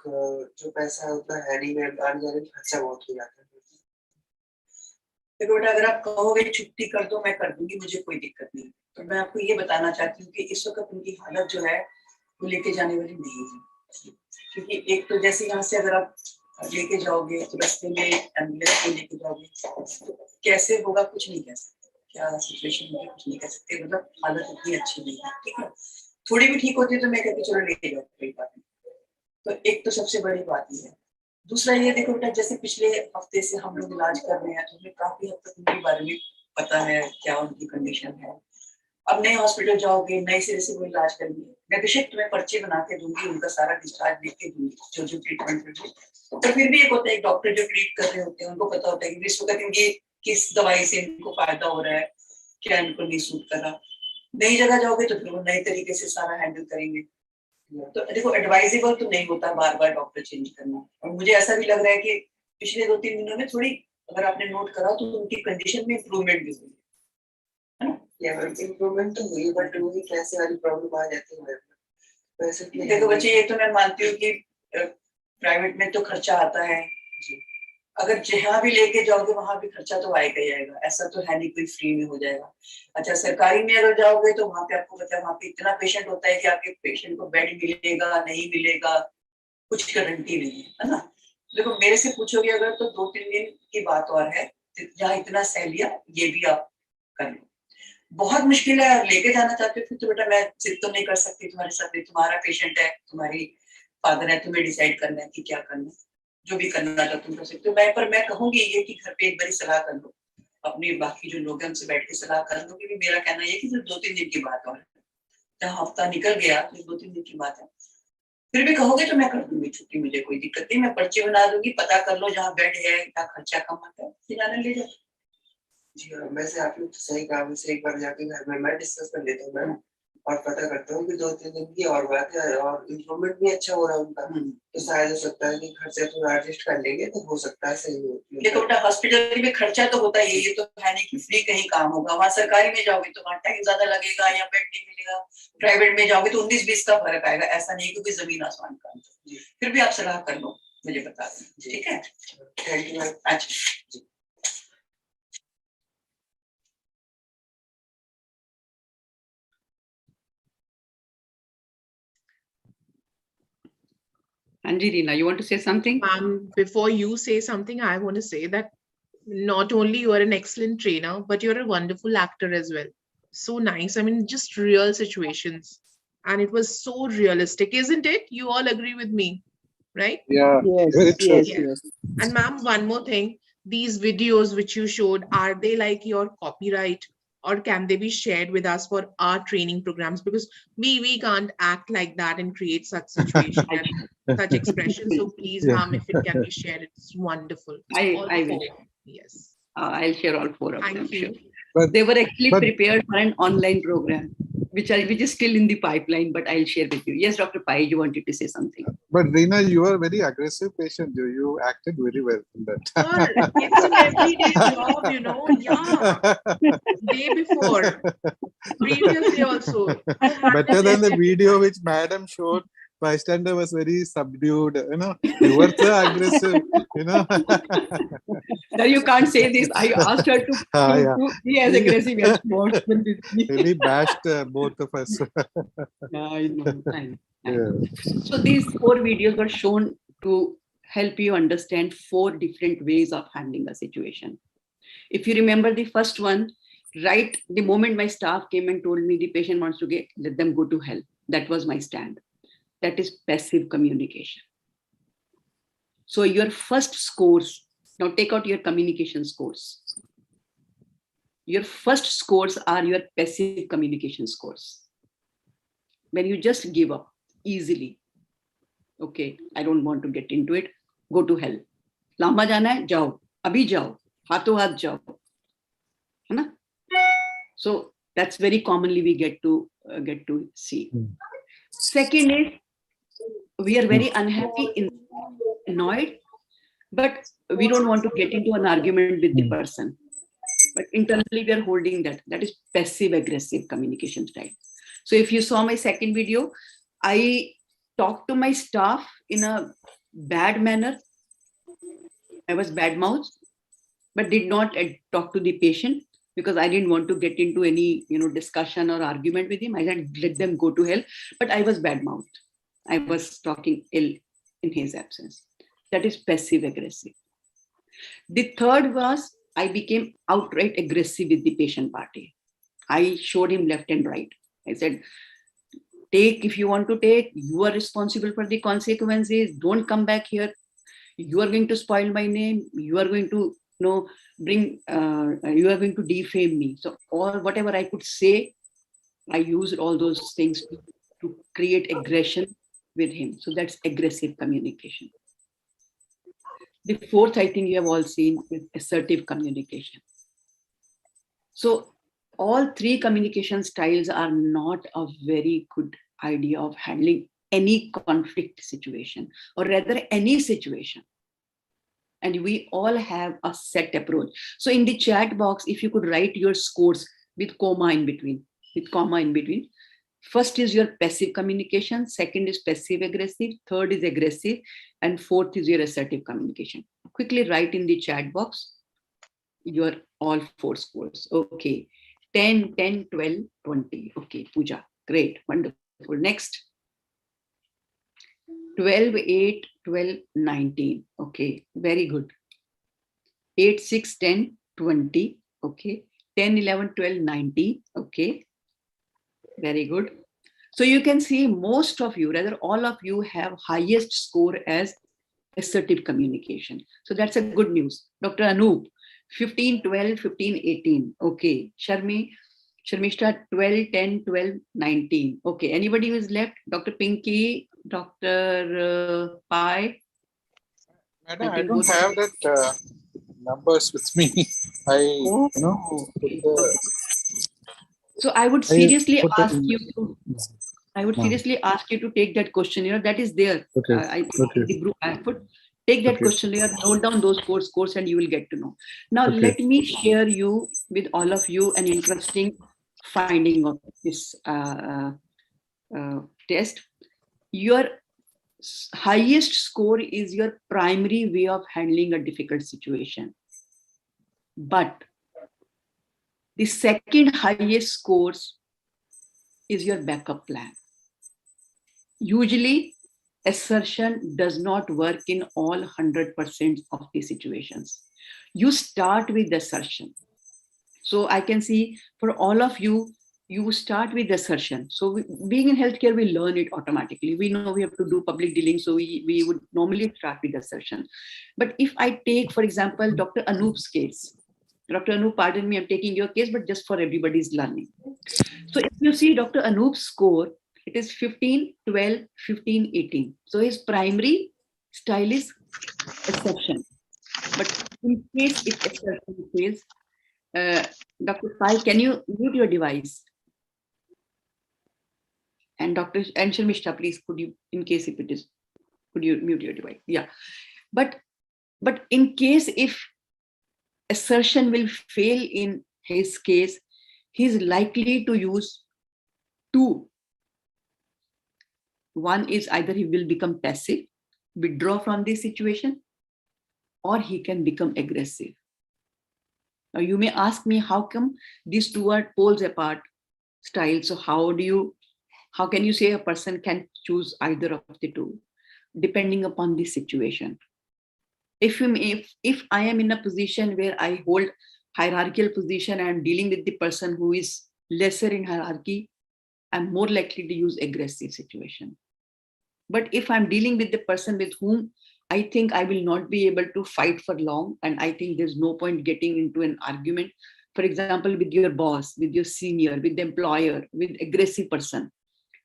जो पैसा है उतना है नहीं मैम, आने जाने में खर्चा बहुत हो जाता है। देखो बेटा, अगर आप कहोगे छुट्टी कर दो, मैं कर दूंगी, मुझे कोई दिक्कत नहीं। तो मैं आपको ये बताना चाहती हूँ कि इस वक्त उनकी हालत जो है वो लेके जाने वाली नहीं है। क्योंकि एक तो जैसे यहाँ से अगर आप लेके जाओगे तो रास्ते में एम्बुलेंस को लेके जाओगे तो कैसे होगा कुछ नहीं कह सकते, क्या सिचुएशन होगी कुछ नहीं कह सकते। मतलब हालत इतनी अच्छी नहीं है, ठीक है। थोड़ी भी ठीक होती तो मैं कहती चलो लेके जाओ, कोई बात नहीं। तो एक तो सबसे बड़ी बात ये है। दूसरा ये देखो बेटा, जैसे पिछले हफ्ते से हम लोग इलाज कर रहे हैं तो हमें काफी हद तक उनके बारे में पता है क्या उनकी कंडीशन है। अब नए हॉस्पिटल जाओगे, नए सिरे से वो इलाज करेंगे, मैं बेशक तुम्हें पर्ची बना के दूंगी, उनका सारा डिस्चार्ज लिख के दूंगी, जो जो ट्रीटमेंट करनी। तो फिर भी एक होता है, एक डॉक्टर जो ट्रीट कर रहे होते हैं उनको पता होता है कि इस वक्त इनकी किस दवाई से इनको फायदा हो रहा है, क्या इनको नहीं सूट कर रहा। नई जगह जाओगे तो फिर वो नए तरीके से सारा हैंडल करेंगे। तो देखो एडवाइजेबल तो नहीं होता बार बार डॉक्टर चेंज करना। और मुझे ऐसा भी लग रहा है कि पिछले 2-3 दिनों में थोड़ी, अगर आपने नोट करा तो उनकी कंडीशन में इम्प्रूवमेंट भी हुई है ना। इम्प्रूवमेंट तो हुई, बट वही पैसे वाली प्रॉब्लम आ जाती है। पैसे देखो बच्चे, ये तो मैं मानती हूँ कि प्राइवेट में तो खर्चा आता है, अगर जहाँ भी लेके जाओगे वहां भी खर्चा तो आएगा ही आएगा, ऐसा तो है नहीं कोई फ्री में हो जाएगा। अच्छा, सरकारी में अगर जाओगे तो वहां पे आपको पता है वहां पे इतना पेशेंट होता है कि आपके पेशेंट को बेड मिलेगा नहीं मिलेगा कुछ गारंटी नहीं है ना। देखो मेरे से पूछोगे अगर तो 2-3 दिन की बात और है, जहाँ इतना सह लिया ये भी आप कर लो। बहुत मुश्किल है, लेके जाना चाहते हो फिर तो बेटा मैं जिद तो नहीं कर सकती तुम्हारे साथ, तुम्हारा पेशेंट है, तुम्हारी फादर है, तुम्हें डिसाइड करना है कि क्या करना है, जो भी करना चाहो तुम कर सकते हो। मैं कहूंगी ये कि घर पे एक बारी सलाह कर लो, अपनी बाकी जो लोग हैं उनसे बैठ के सलाह कर लो, क्योंकि मेरा कहना ये कि सिर्फ 2-3 दिन की बात और है, जहाँ हफ्ता निकल गया तो 2-3 दिन की बात है। फिर भी कहोगे तो मैं कर दूंगी छुट्टी, मुझे कोई दिक्कत नहीं, मैं पर्ची बना दूंगी, पता कर लो जहाँ बेड है, क्या खर्चा कम आता है, फिर आने ले जाओ। जी हाँ, वैसे आपने तो सही कहा, वैसे एक बार जाके घर में मैं डिस्कस कर लेता हूँ मैम, और पता करता हूँ कि 2-3 दिन की और बात है, और इम्प्रूवमेंट भी अच्छा हो रहा है उनका, तो शायद हो सकता है कि खर्चा थोड़ा एडजस्ट कर लेंगे तो हो सकता है सही हो। देखो बेटा हॉस्पिटल में खर्चा तो होता ही है, ये तो है नहीं कि फ्री कहीं काम होगा। वहाँ सरकारी में जाओगे तो वहाँ टाइम ज्यादा लगेगा या बेड नहीं मिलेगा, प्राइवेट में जाओगे तो 19-20 का फर्क आएगा, ऐसा नहीं क्योंकि जमीन आसमान का। फिर भी आप सलाह कर लो, मुझे बता दें, ठीक है? Thank you. अच्छा Anji Reena, you want to say something? Before you say something, I want to say that not only you are an excellent trainer, but you're a wonderful actor as well. So nice. I mean, just real situations. And it was so realistic, isn't it? You all agree with me, right? Yeah, Yes, very true. yes, Yeah. yes. And ma'am, one more thing. These videos which you showed, are they like your copyright, or can they be shared with us for our training programs? Because we can't act like that and create such situation and such expression. So please, Yeah. ma'am, if it can be shared, it's wonderful. All I will. four. Yes. I'll share all 4 of them. Thank you. Sure. But, They were actually but prepared for an online program, which is still in the pipeline, but I'll share with you. Yes, Dr. Pai, you wanted to say something. but Reena, you are a very aggressive patient. You acted very well in that. Sir, it's an everyday job, you know. Yeah. Day before, previous day also. I had Better this than the video which madam showed. Bystander was very subdued. You know, you were so aggressive. You know. Now you can't say this. I asked her to Yeah. be as aggressive as possible with me. Really bashed both of us. I know. Yeah. So these 4 videos were shown to help you understand 4 different ways of handling a situation. If you remember the first one, right the moment my staff came and told me the patient wants to let them go to hell. That was my stand. That is passive communication. So your first scores, now take out your communication scores. Your first scores are your passive communication scores. When you just give up easily, okay, I don't want to get into it, go to hell. लांबा जाना है, जाओ, अभी जाओ, हाथों हाथ जाओ, है ना? So that's very commonly we get to see. Second is we are very unhappy, annoyed, but we don't want to get into an argument with the person. But internally we are holding that. That is passive aggressive communication style. So if you saw my second video, I talked to my staff in a bad manner. I was bad mouthed, but did not talk to the patient because I didn't want to get into any discussion or argument with him. I said, let them go to hell. But I was bad mouthed. I was talking ill in his absence. That is passive aggressive. The third was I became outright aggressive with the patient party. I showed him left and right. I said, take if you want to take, you are responsible for the consequences. Don't come back here. You are going to spoil my name. You are going to you are going to defame me. So all whatever I could say, I used all those things to create aggression with him. So that's aggressive communication. The fourth, I think you have all seen, is assertive communication. So all 3 communication styles are not a very good idea of handling any conflict situation, or rather any situation. And we all have a set approach. So in the chat box, if you could write your scores with comma in between, First is your passive communication, second is passive aggressive, third is aggressive, and fourth is your assertive communication. Quickly write in the chat box your all 4 scores. Okay, 10, 10, 12, 20. Okay, Pooja, great, wonderful. Next, 12, 8, 12, 19. Okay, very good. 8, 6, 10, 20. Okay. 10, 11, 12, 19. Okay. Very good. So you can see most of you, rather all of you, have highest score as assertive communication. So that's a good news. Dr. Anoop, 15, 12, 15, 18. Okay. Sharmishta, 12, 10, 12, 19. Okay. Anybody who is left? Dr. Pinky, Dr. Pai. Madam, I don't have that numbers with me. Okay. So I would seriously ask you to. I would seriously ask you to take that questionnaire that is there. I think in the group I put. Take that questionnaire, note down those scores, and you will get to know. Now let me share you with all of you an interesting finding of this test. Your highest score is your primary way of handling a difficult situation. But the second highest scores is your backup plan. Usually, assertion does not work in all 100% of the situations. You start with assertion. So I can see for all of you, you start with assertion. So being in healthcare, we learn it automatically. We know we have to do public dealing, so we would normally start with assertion. But if I take, for example, Dr. Anoop's case, Dr. Anoop, pardon me, I'm taking your case, but just for everybody's learning. So if you see Dr. Anoop's score, it is 15, 12, 15, 18. So his primary style is assertion. But in case if assertion fails, Dr. Pai, can you mute your device? And Dr. Sharmishta, please, could you, in case if it is, could you mute your device? Yeah. But in case if assertion will fail in his case, he's likely to use two. One is either he will become passive, withdraw from this situation, or he can become aggressive. Now you may ask me, how come these two are poles apart styles? So how can you say a person can choose either of the two, depending upon the situation? If I am in a position where I hold hierarchical position and I'm dealing with the person who is lesser in hierarchy, I'm more likely to use aggressive situation. But if I'm dealing with the person with whom I think I will not be able to fight for long, and I think there's no point getting into an argument, for example, with your boss, with your senior, with the employer, with aggressive person,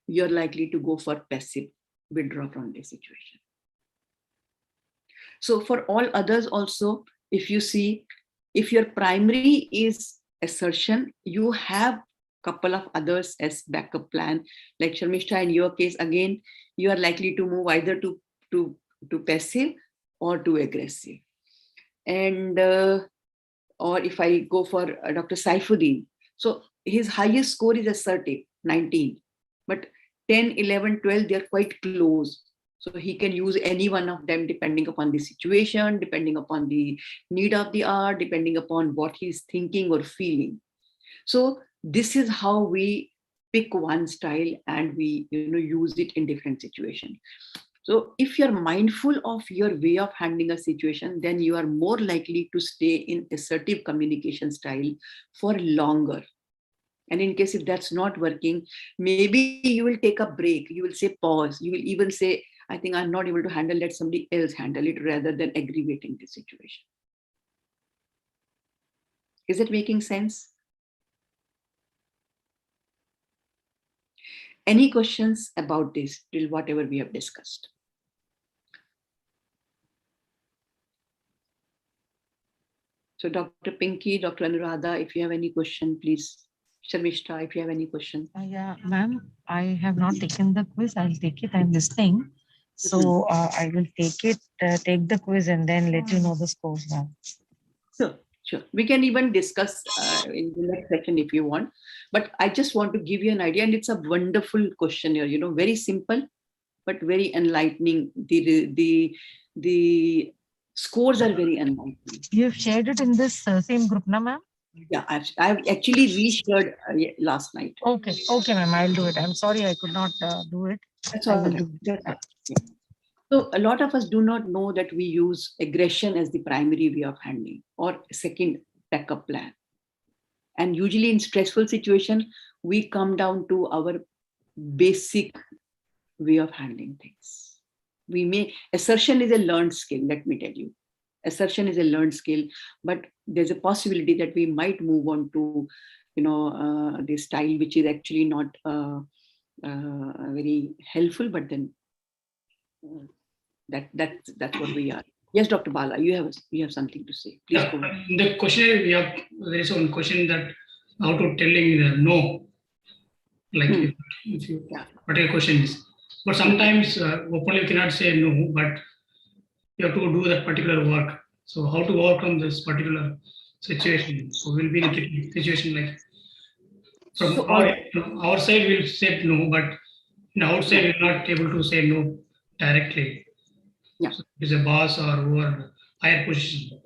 you're likely to go for passive, withdraw from the situation. So for all others also, if you see, if your primary is assertion, you have couple of others as backup plan. Like Sharmishta, in your case, again, you are likely to move either to passive or to aggressive. And or if I go for Dr. Saifuddin, so his highest score is assertive, 19, but 10, 11, 12, they're quite close. So he can use any one of them depending upon the situation, depending upon the need of the hour, depending upon what he's thinking or feeling. So this is how we pick one style and we use it in different situations. So if you're mindful of your way of handling a situation, then you are more likely to stay in assertive communication style for longer. And in case if that's not working, maybe you will take a break, you will say pause, you will even say, I think I'm not able to handle, let somebody else handle it, rather than aggravating the situation. Is it making sense? Any questions about this till whatever we have discussed? So Dr. Pinky, Dr. Anuradha, if you have any question, please. Sharmishta, if you have any question. Yeah, ma'am, I have not taken the quiz. I'll take it. I'm listening. So I will take the quiz and then let you know the scores now. Sure. We can even discuss in the next session if you want. But I just want to give you an idea, and it's a wonderful questionnaire, very simple, but very enlightening. The scores are very enlightening. You've shared it in this same group, na ma'am? Yeah, I've actually reshared last night. Okay, ma'am, I'll do it. I'm sorry I could not do it. That's all right. Yeah. So a lot of us do not know that we use aggression as the primary way of handling or second backup plan. And usually in stressful situation, we come down to our basic way of handling things. Assertion is a learned skill, let me tell you. Assertion is a learned skill, but there's a possibility that we might move on to, the style which is actually not very helpful, but then that's what we are. Yes, Dr. Bala, you have something to say. Please go ahead. In the question, there is one question that how to telling no, like if you particular question is, but sometimes openly you cannot say no, but you have to do that particular work. So how to overcome this particular situation? So we'll be in a tricky situation like from So, our side we'll say no, but in outside we're not able to say no directly. Yeah. So it is a boss or over higher position.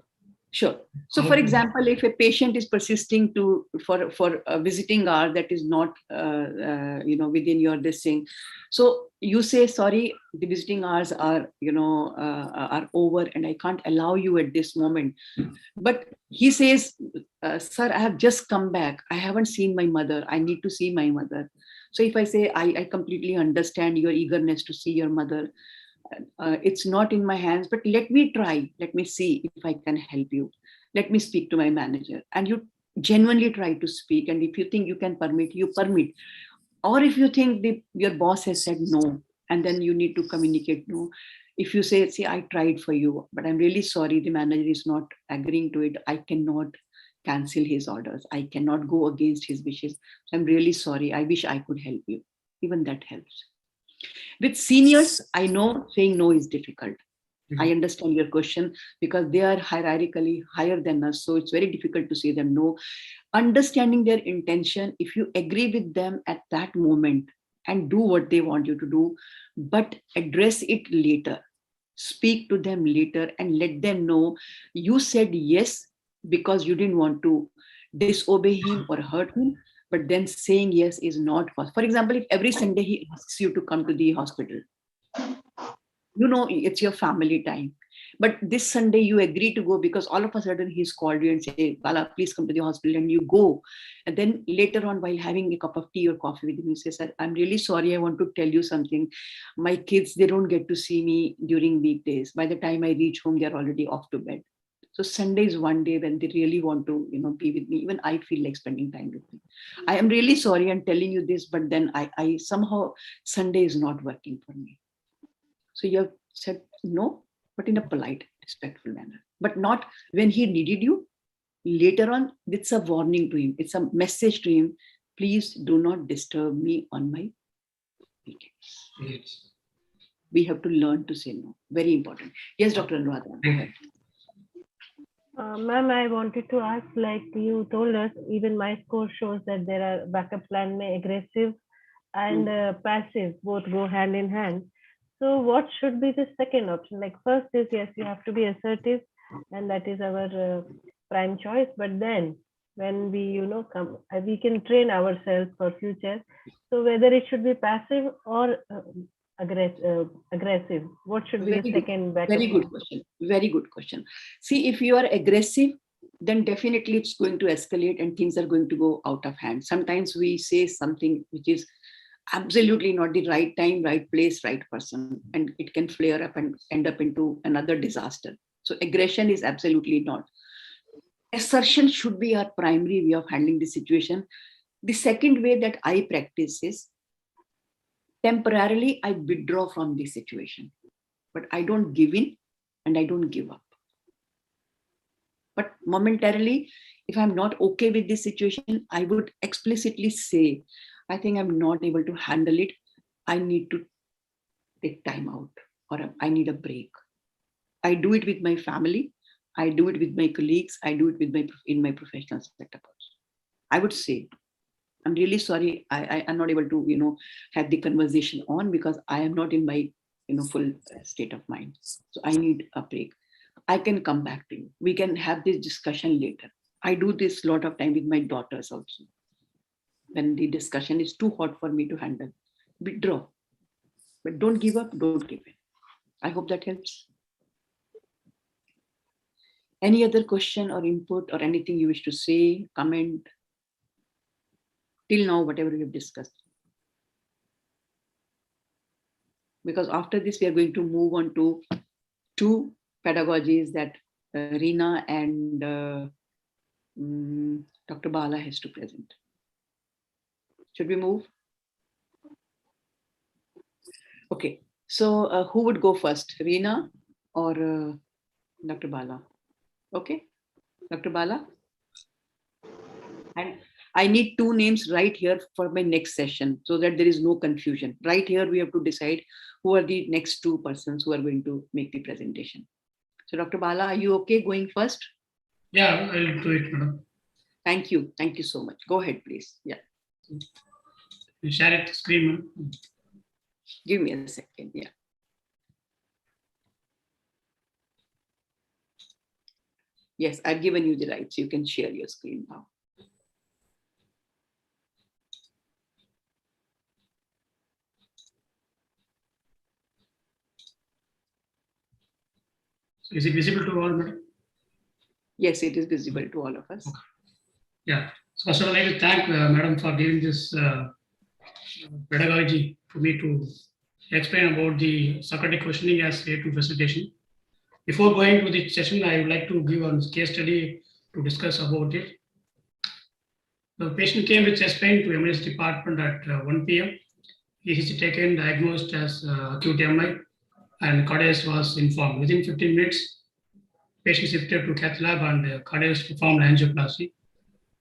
Sure. So, for example, if a patient is persisting for a visiting hour that is not, within your this thing, so you say, sorry, the visiting hours are, are over, and I can't allow you at this moment. But he says, sir, I have just come back. I haven't seen my mother. I need to see my mother. So if I say, I completely understand your eagerness to see your mother. It's not in my hands, but let me try. Let me see if I can help you. Let me speak to my manager. And you genuinely try to speak. And if you think you can permit, you permit. Or if you think your boss has said no, and then you need to communicate no. If you say, see, I tried for you, but I'm really sorry, the manager is not agreeing to it. I cannot cancel his orders. I cannot go against his wishes. I'm really sorry. I wish I could help you. Even that helps. With seniors, I know saying no is difficult. I understand your question because they are hierarchically higher than us. So it's very difficult to say them no. Understanding their intention, if you agree with them at that moment and do what they want you to do, but address it later, speak to them later and let them know you said yes because you didn't want to disobey him or hurt him. But then saying yes is not possible. For example, if every Sunday he asks you to come to the hospital, it's your family time. But this Sunday you agree to go because all of a sudden he's called you and say, Bala, please come to the hospital, and you go. And then later on, while having a cup of tea or coffee with him, you say, sir, I'm really sorry. I want to tell you something. My kids, they don't get to see me during weekdays. By the time I reach home, they're already off to bed. So Sunday is one day when they really want to, be with me. Even I feel like spending time with me. I am really sorry I'm telling you this, but then I somehow Sunday is not working for me. So you have said no, but in a polite, respectful manner. But not when he needed you. Later on, it's a warning to him. It's a message to him. Please do not disturb me on my weekends. Yes. We have to learn to say no. Very important. Yes, Dr. Anuradha, go ahead. Ma'am, I wanted to ask, like you told us, even my score shows that there are backup plan may aggressive and passive, both go hand in hand. So what should be the second option? Like first is, yes, you have to be assertive, and that is our prime choice. But then when we, come, we can train ourselves for future. So whether it should be passive or aggressive, what should be the second backup? Very good question. Very good question. See, if you are aggressive, then definitely it's going to escalate and things are going to go out of hand. Sometimes we say something which is absolutely not the right time, right place, right person, and it can flare up and end up into another disaster. So aggression is absolutely not. Assertion should be our primary way of handling the situation. The second way that I practice is temporarily I withdraw from the situation, but I don't give in and I don't give up. But momentarily, if I'm not okay with this situation, I would explicitly say, I think I'm not able to handle it. I need to take time out, or I need a break. I do it with my family. I do it with my colleagues. I do it in my professional setup. I would say, I'm really sorry. I'm not able to, have the conversation on because I am not in my, full state of mind. So I need a break. I can come back to you. We can have this discussion later. I do this a lot of time with my daughters also. When the discussion is too hot for me to handle, withdraw. But don't give up, don't give in. I hope that helps. Any other question or input or anything you wish to say, comment? Till now, whatever we have discussed. Because after this, we are going to move on to two pedagogies that Reena and Dr. Bala has to present. Should we move? Okay, so who would go first, Reena or Dr. Bala? Okay, Dr. Bala? And I need two names right here for my next session so that there is no confusion. Right here, we have to decide who are the next two persons who are going to make the presentation. So Dr. Bala, are you okay going first? Yeah, I'll do it, madam. Thank you. Thank you so much. Go ahead, please. Yeah. You share it screen, madam. Give me a second. Yeah. Yes, I've given you the rights. You can share your screen now. So is it visible to all, madam? Yes, it is visible to all of us. Okay. Yeah. So first of all, I will thank madam for giving this pedagogy for me to explain about the Socratic questioning as way to facilitation. Before going to the session, I would like to give a case study to discuss about it. The patient came with chest pain to emergency department at 1 p.m. He is taken diagnosed as acute MI and cardiologist was informed. Within 15 minutes, patient shifted to cath lab and cardiologist performed angioplasty.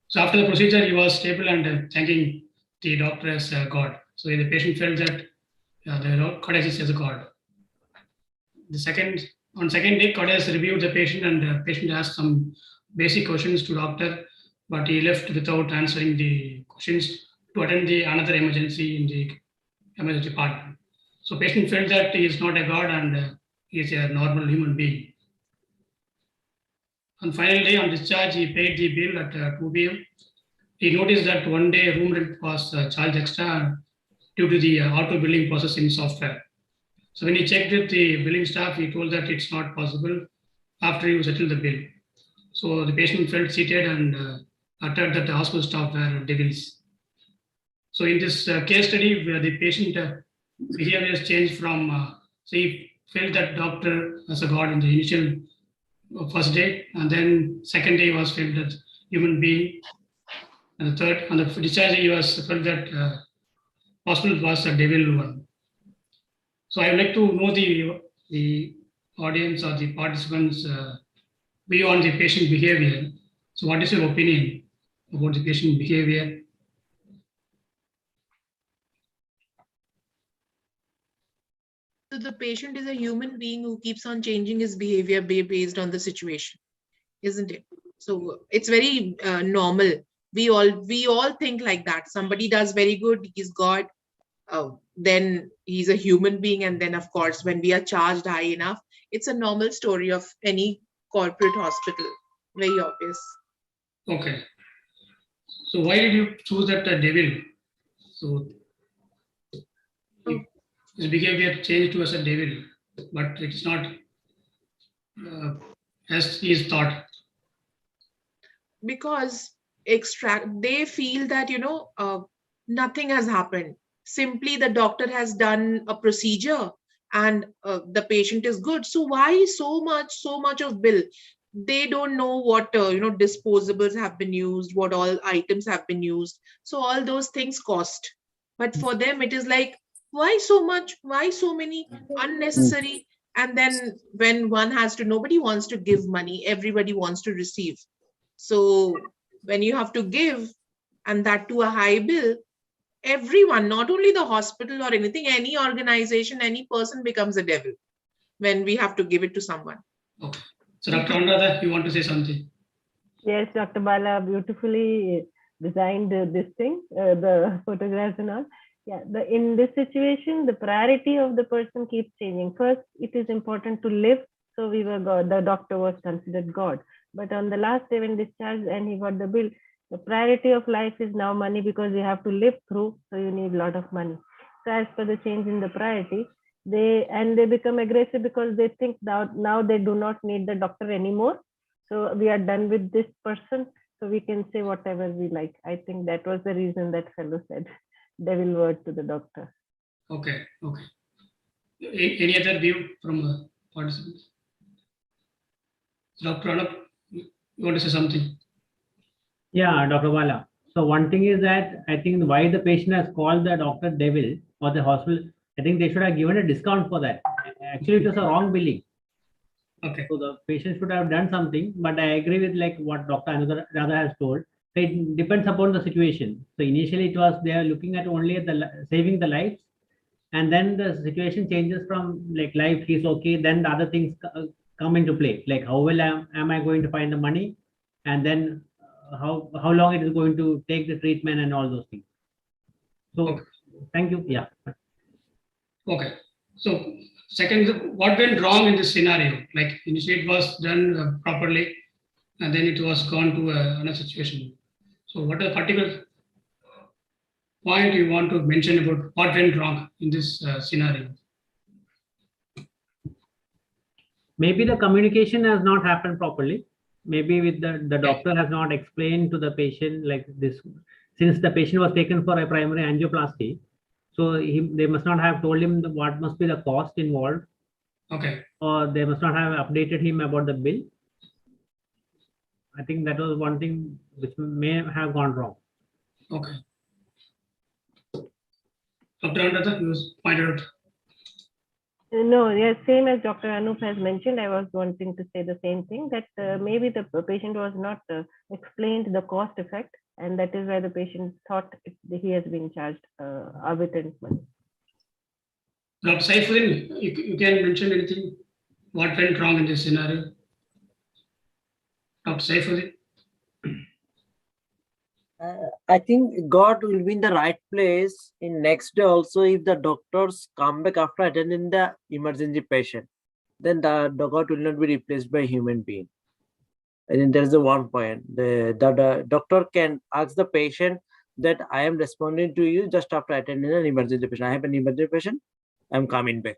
So after the procedure, he was stable and thanking the doctor as God. So the patient felt that the cardiologist is a God. On second day, cardiologist reviewed the patient and the patient asked some basic questions to doctor, but he left without answering the questions to attend the another emergency in the emergency department. So patient felt that he is not a God and he is a normal human being. On final day on discharge, he paid the bill at 2 p.m. He noticed that one day room rent was charged extra due to the auto billing processing software. So when he checked with the billing staff, he told that it's not possible after you settle the bill. So the patient felt seated and uttered that the hospital staff were devils. So in this case study, where the patient behavior has changed from, so he felt that doctor as a god in the initial first day, and then second day was felt that human being, and the third, on the discharge he was felt that hospital was a devil one. So I would like to know the audience or the participants view on the patient behavior. So what is your opinion about the patient behavior? So the patient is a human being who keeps on changing his behavior based on the situation, isn't it? So it's very normal. We all think like that. Somebody does very good, he's God. Then he's a human being, and then of course when we are charged high enough, it's a normal story of any corporate hospital. Very obvious. Okay. So why did you choose that devil? So his behavior changed to as a devil, but it's not as he is thought. Because they feel that nothing has happened. Simply the doctor has done a procedure and the patient is good. So why so much of bill? They don't know what disposables have been used, what all items have been used. So all those things cost. But for them it is like, why so much? Why so many unnecessary? And then when one has to, nobody wants to give money, everybody wants to receive. So when you have to give, and that to a high bill, everyone, not only the hospital or anything, any organization, any person becomes a devil when we have to give it to someone. Okay. So Dr. Anuradha, you want to say something? Yes, Dr. Bala beautifully designed this thing, the photographs and all. Yeah, in this situation, the priority of the person keeps changing. First, it is important to live. So we were God, the doctor was considered God. But on the last day when discharged and he got the bill, the priority of life is now money because you have to live through. So you need a lot of money. So as per the change in the priority, they become aggressive because they think that now they do not need the doctor anymore. So we are done with this person. So we can say whatever we like. I think that was the reason that fellow said devil word to the doctor. Okay, okay. Any other view from participants? Dr. Anup, you want to say something? Yeah, Dr. Bala. So one thing is that I think why the patient has called the doctor devil or the hospital, I think they should have given a discount for that. Actually, it was a wrong billing. Okay. So the patient should have done something, but I agree with like what Dr. Another has told. So it depends upon the situation. So initially it was they are looking at only at the saving the lives, and then the situation changes from like life is okay, then the other things come into play. Like how will am I going to find the money, and then how long it is going to take the treatment and all those things. So okay. Thank you. Yeah. Okay. So second, what went wrong in this scenario? Like initially it was done properly, and then it was gone to another situation. So what a particular point you want to mention about what went wrong in this scenario? Maybe the communication has not happened properly. Maybe with the doctor has not explained to the patient like this, since the patient was taken for a primary angioplasty. So they must not have told him what must be the cost involved. Okay. Or they must not have updated him about the bill. I think that was one thing which may have gone wrong. Okay. Dr. Ananda, you pointed out. No, yes, same as Dr. Anup has mentioned, I was wanting to say the same thing, that maybe the patient was not explained the cost effect, and that is why the patient thought he has been charged arbitrary money. Dr. Saifuddin, you can mention anything? What went wrong in this scenario? Dr. Saifuddin? I think God will be in the right place in next day also. If the doctors come back after attending the emergency patient, then the God will not be replaced by human being. I think there is the one point. The doctor can ask the patient that I am responding to you just after attending an emergency patient. I have an emergency patient, I'm coming back.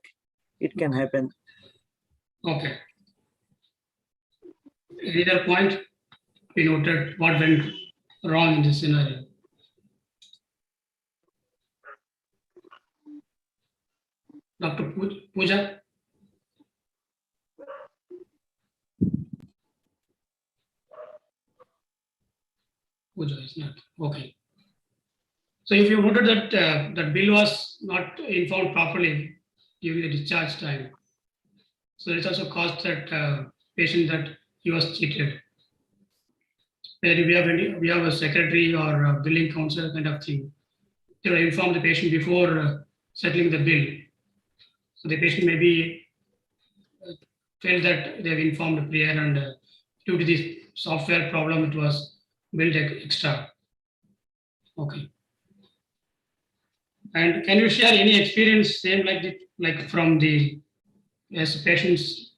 It can happen. Okay. Any other point we noted what went wrong in this scenario? Dr. Pooja? Pooja is not. Okay. So if you noted that that bill was not informed properly during the discharge time, so it also caused that patient that he was cheated. Whether we have a secretary or a billing counsel kind of thing, they will inform the patient before settling the bill. So the patient may be felt that they have informed prior, and due to this software problem, it was billed extra. Okay. And can you share any experience same like that, like from the as patients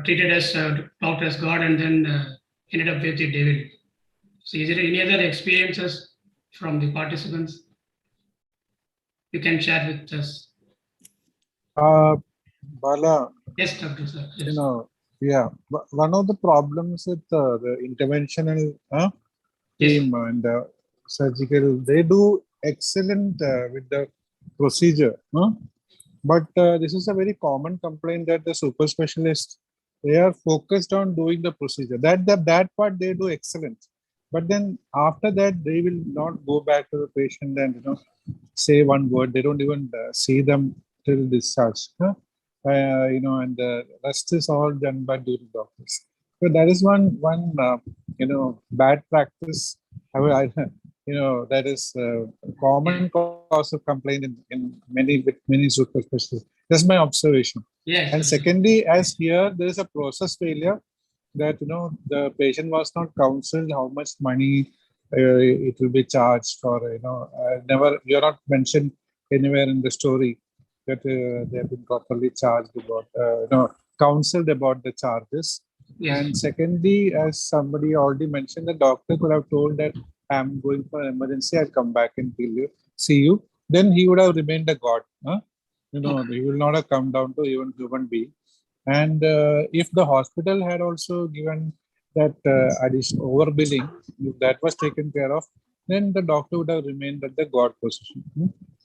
treated as doctor as God and then ended up with the devil? So is there any other experiences from the participants you can share with us? Bala. Yes, Dr. Sir. Yes. You know, yeah, one of the problems with the interventional team and surgical, they do excellent with the procedure. But this is a very common complaint that the super specialists, they are focused on doing the procedure. That part they do excellent. But then after that, they will not go back to the patient and say one word. They don't even see them till discharge. And the rest is all done by duty doctors. So that is one bad practice. That is common cause of complaint in many super specialists. That's my observation. Yes. And secondly, as here there is a process failure that the patient was not counseled how much money it will be charged for. You're not mentioned anywhere in the story that they have been properly charged about, counseled about the charges. Yes. And secondly, as somebody already mentioned, the doctor could have told that I'm going for an emergency, I'll come back and see you. Then he would have remained a god. he will not have come down to even human being. And if the hospital had also given that additional overbilling, if that was taken care of, then the doctor would have remained at the God position.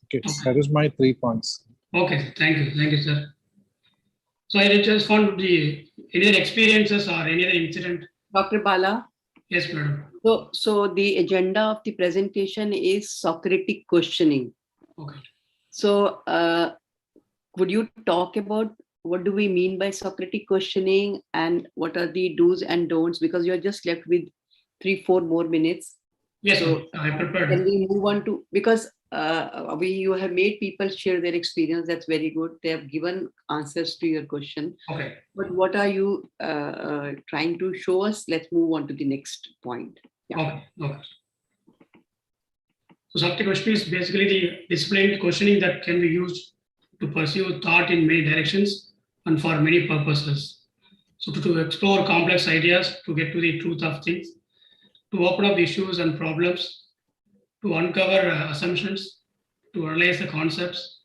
Okay, that is my 3 points. Okay, thank you, sir. So I just found any other experiences or any other incident. Dr. Bala? Yes, madam. So the agenda of the presentation is Socratic questioning. Okay. So would you talk about what do we mean by Socratic questioning and what are the do's and don'ts? Because you're just left with 3-4 more minutes. Yes, so I prepared. Can we move on to, because you have made people share their experience. That's very good. They have given answers to your question. Okay. But what are you trying to show us? Let's move on to the next point. Yeah. Okay. So Socratic questioning is basically the disciplined questioning that can be used to pursue thought in many directions and for many purposes. So to explore complex ideas, to get to the truth of things, to open up issues and problems, to uncover assumptions, to analyze the concepts,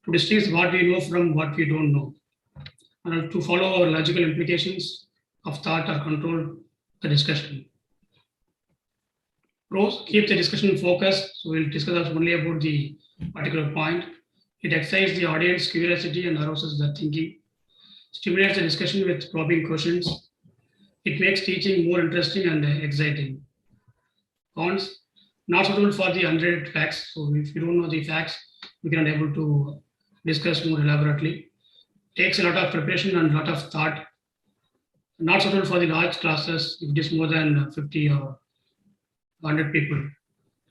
to distinguish what we know from what we don't know, and to follow our logical implications of thought or control the discussion. Pros, keep the discussion focused, so we'll discuss only about the particular point. It excites the audience curiosity and arouses the thinking, stimulates the discussion with probing questions. It makes teaching more interesting and exciting. Cons, not suitable for the unread facts. So if you don't know the facts, we cannot able to discuss more elaborately. Takes a lot of preparation and a lot of thought. Not suitable for the large classes if it is more than 50 or 100 people.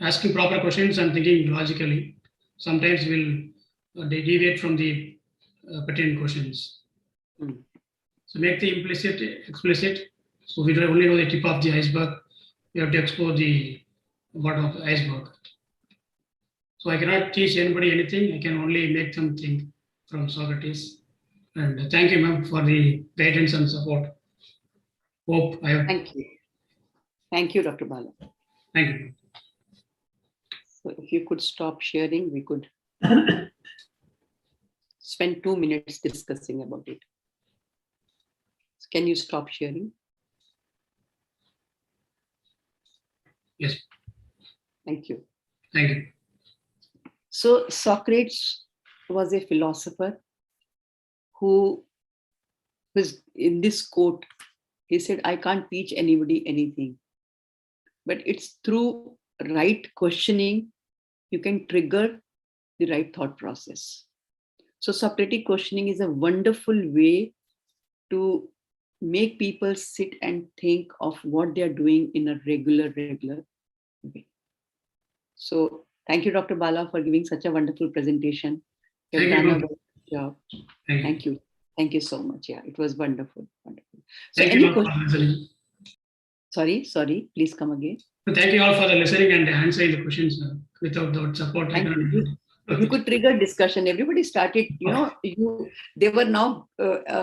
Asking proper questions and thinking logically sometimes will deviate from the pertinent questions. So make the implicit explicit. So we don't only know the tip of the iceberg. We have to explore the bottom of the iceberg. So I cannot teach anybody anything. I can only make them think from Socrates. And thank you, ma'am, for the guidance and support. Hope I have. Thank you. Thank you, Dr. Bala. Thank you. So if you could stop sharing, we could spend 2 minutes discussing about it. Can you stop sharing? Yes. Thank you. Thank you. So Socrates was a philosopher who was in this quote. He said, I can't teach anybody anything, but it's through right questioning you can trigger the right thought process. So Socratic questioning is a wonderful way to make people sit and think of what they are doing in a regular way. So thank you, Dr. Bala, for giving such a wonderful presentation. You've done a wonderful job. Thank you. Thank you so much. Yeah, it was wonderful. So thank you all for listening. Sorry, please come again. Thank you all for the listening and answering the questions. Without that support, you could trigger discussion. Everybody started, they were now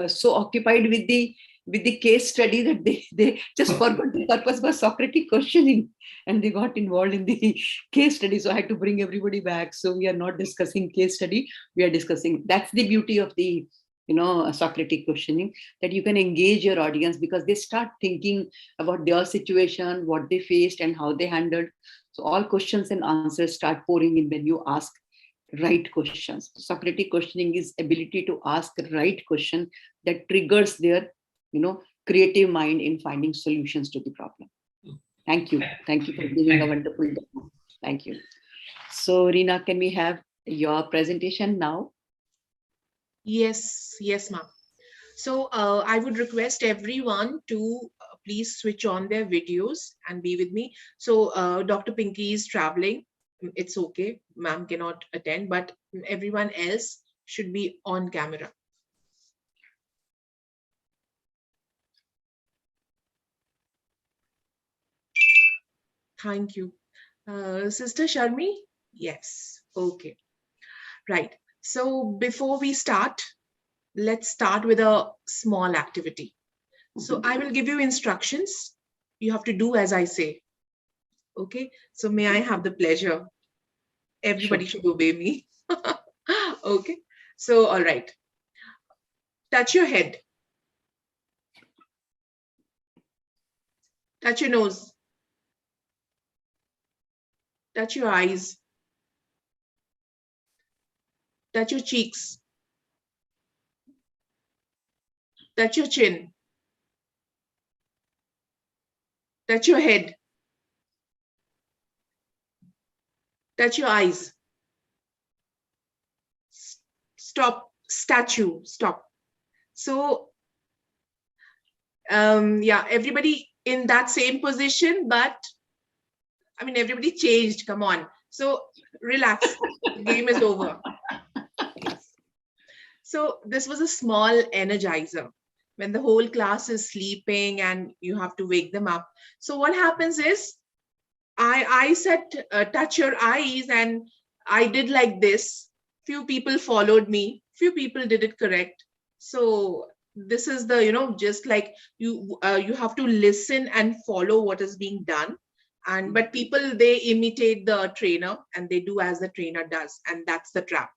so occupied with the case study that they just forgot the purpose was Socratic questioning, and they got involved in the case study. So I had to bring everybody back. So we are not discussing case study. We are discussing, that's the beauty of the Socratic questioning, that you can engage your audience because they start thinking about their situation, what they faced and how they handled. So all questions and answers start pouring in when you ask right questions. Socratic questioning is ability to ask the right question that triggers their creative mind in finding solutions to the problem. Thank you for giving a wonderful demo. Thank you. So Reena, can we have your presentation now? Yes, ma'am. So I would request everyone to please switch on their videos and be with me. So Dr. Pinky is traveling. It's okay, ma'am cannot attend, but everyone else should be on camera. Thank you. Sister Sharmi? Yes, okay. Right. So before we start, let's start with a small activity. So I will give you instructions. You have to do as I say. Okay. So may I have the pleasure? Everybody should obey me. Okay. So, all right. Touch your head. Touch your nose. Touch your eyes. Touch your cheeks. Touch your chin. Touch your head. Touch your eyes. Stop. Statue. Stop. So, yeah, everybody in that same position, but I mean, everybody changed. Come on. So, relax. The game is over. Yes. So, this was a small energizer when the whole class is sleeping and you have to wake them up. So, what happens is, I said, touch your eyes, and I did like this. Few people followed me. Few people did it correct. So this is the, just like you have to listen and follow what is being done. But people, they imitate the trainer and they do as the trainer does, and that's the trap,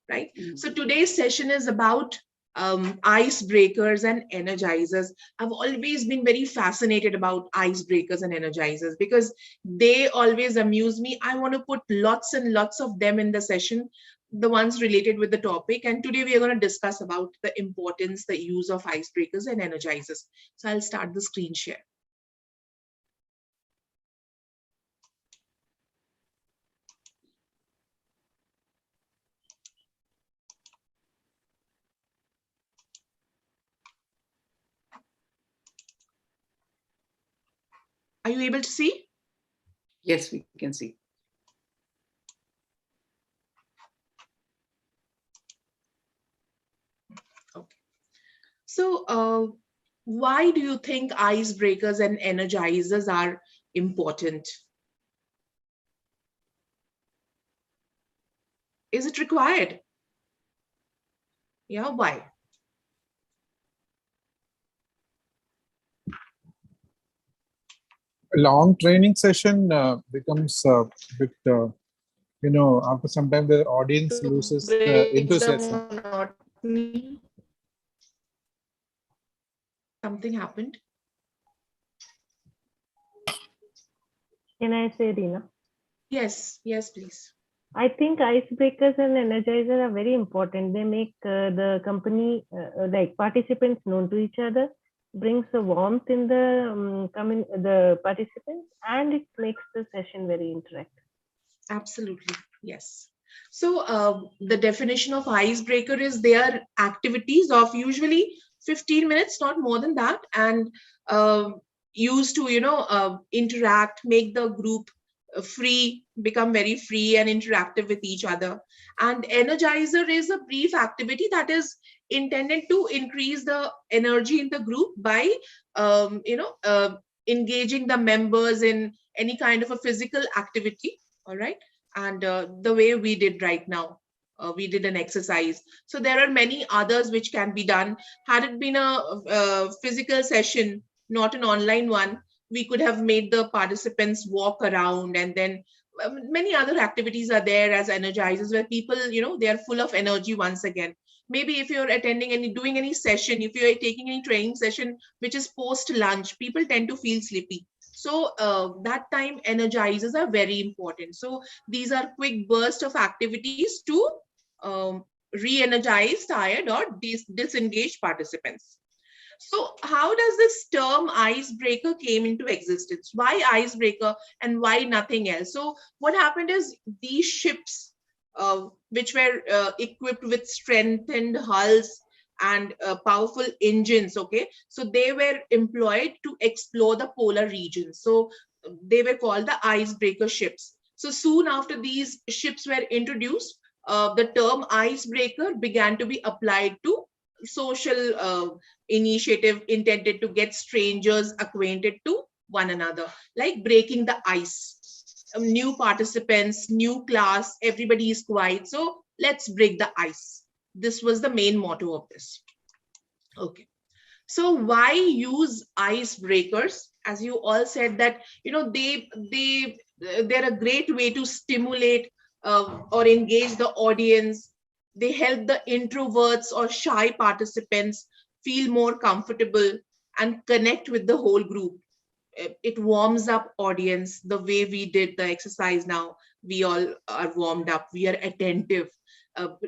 right? So today's session is about icebreakers and energizers. I've always been very fascinated about icebreakers and energizers because they always amuse me. I want to put lots and lots of them in the session, the ones related with the topic. And today we are going to discuss about the importance, the use of icebreakers and energizers. So I'll start the screen share. Are you able to see? Yes, we can see. Okay. So why do you think icebreakers and energizers are important? Is it required? Yeah, why? A long training session becomes a bit, after some time the audience loses enthusiasm. Something happened. Can I say, Reena? Yes, please. I think icebreakers and energizer are very important. They make the company, like participants, known to each other, brings a warmth in the participants, and it makes the session very interactive. Absolutely, yes. So the definition of icebreaker is their activities of usually 15 minutes, not more than that, and used to interact, make the group free, become very free and interactive with each other. And energizer is a brief activity that is intended to increase the energy in the group by engaging the members in any kind of a physical activity. All right. And the way we did right now, we did an exercise. So there are many others which can be done. Had it been a physical session, not an online one, we could have made the participants walk around, and then many other activities are there as energizers where people, they are full of energy once again. Maybe if you're attending doing any session, if you're taking any training session which is post lunch, people tend to feel sleepy. So that time energizers are very important. So these are quick bursts of activities to re-energize tired or disengaged participants. So how does this term icebreaker came into existence? Why icebreaker and why nothing else? So what happened is these ships, which were equipped with strengthened hulls and powerful engines, okay, so they were employed to explore the polar regions. So they were called the icebreaker ships. So soon after these ships were introduced, the term icebreaker began to be applied to social initiative intended to get strangers acquainted to one another, like breaking the ice. New participants, new class, everybody is quiet, so let's break the ice. This was the main motto of this. Okay. So why use icebreakers? As you all said that, they're a great way to stimulate or engage the audience, They help the introverts or shy participants feel more comfortable and connect with the whole group. It warms up audience the way we did the exercise. Now we all are warmed up, we are attentive.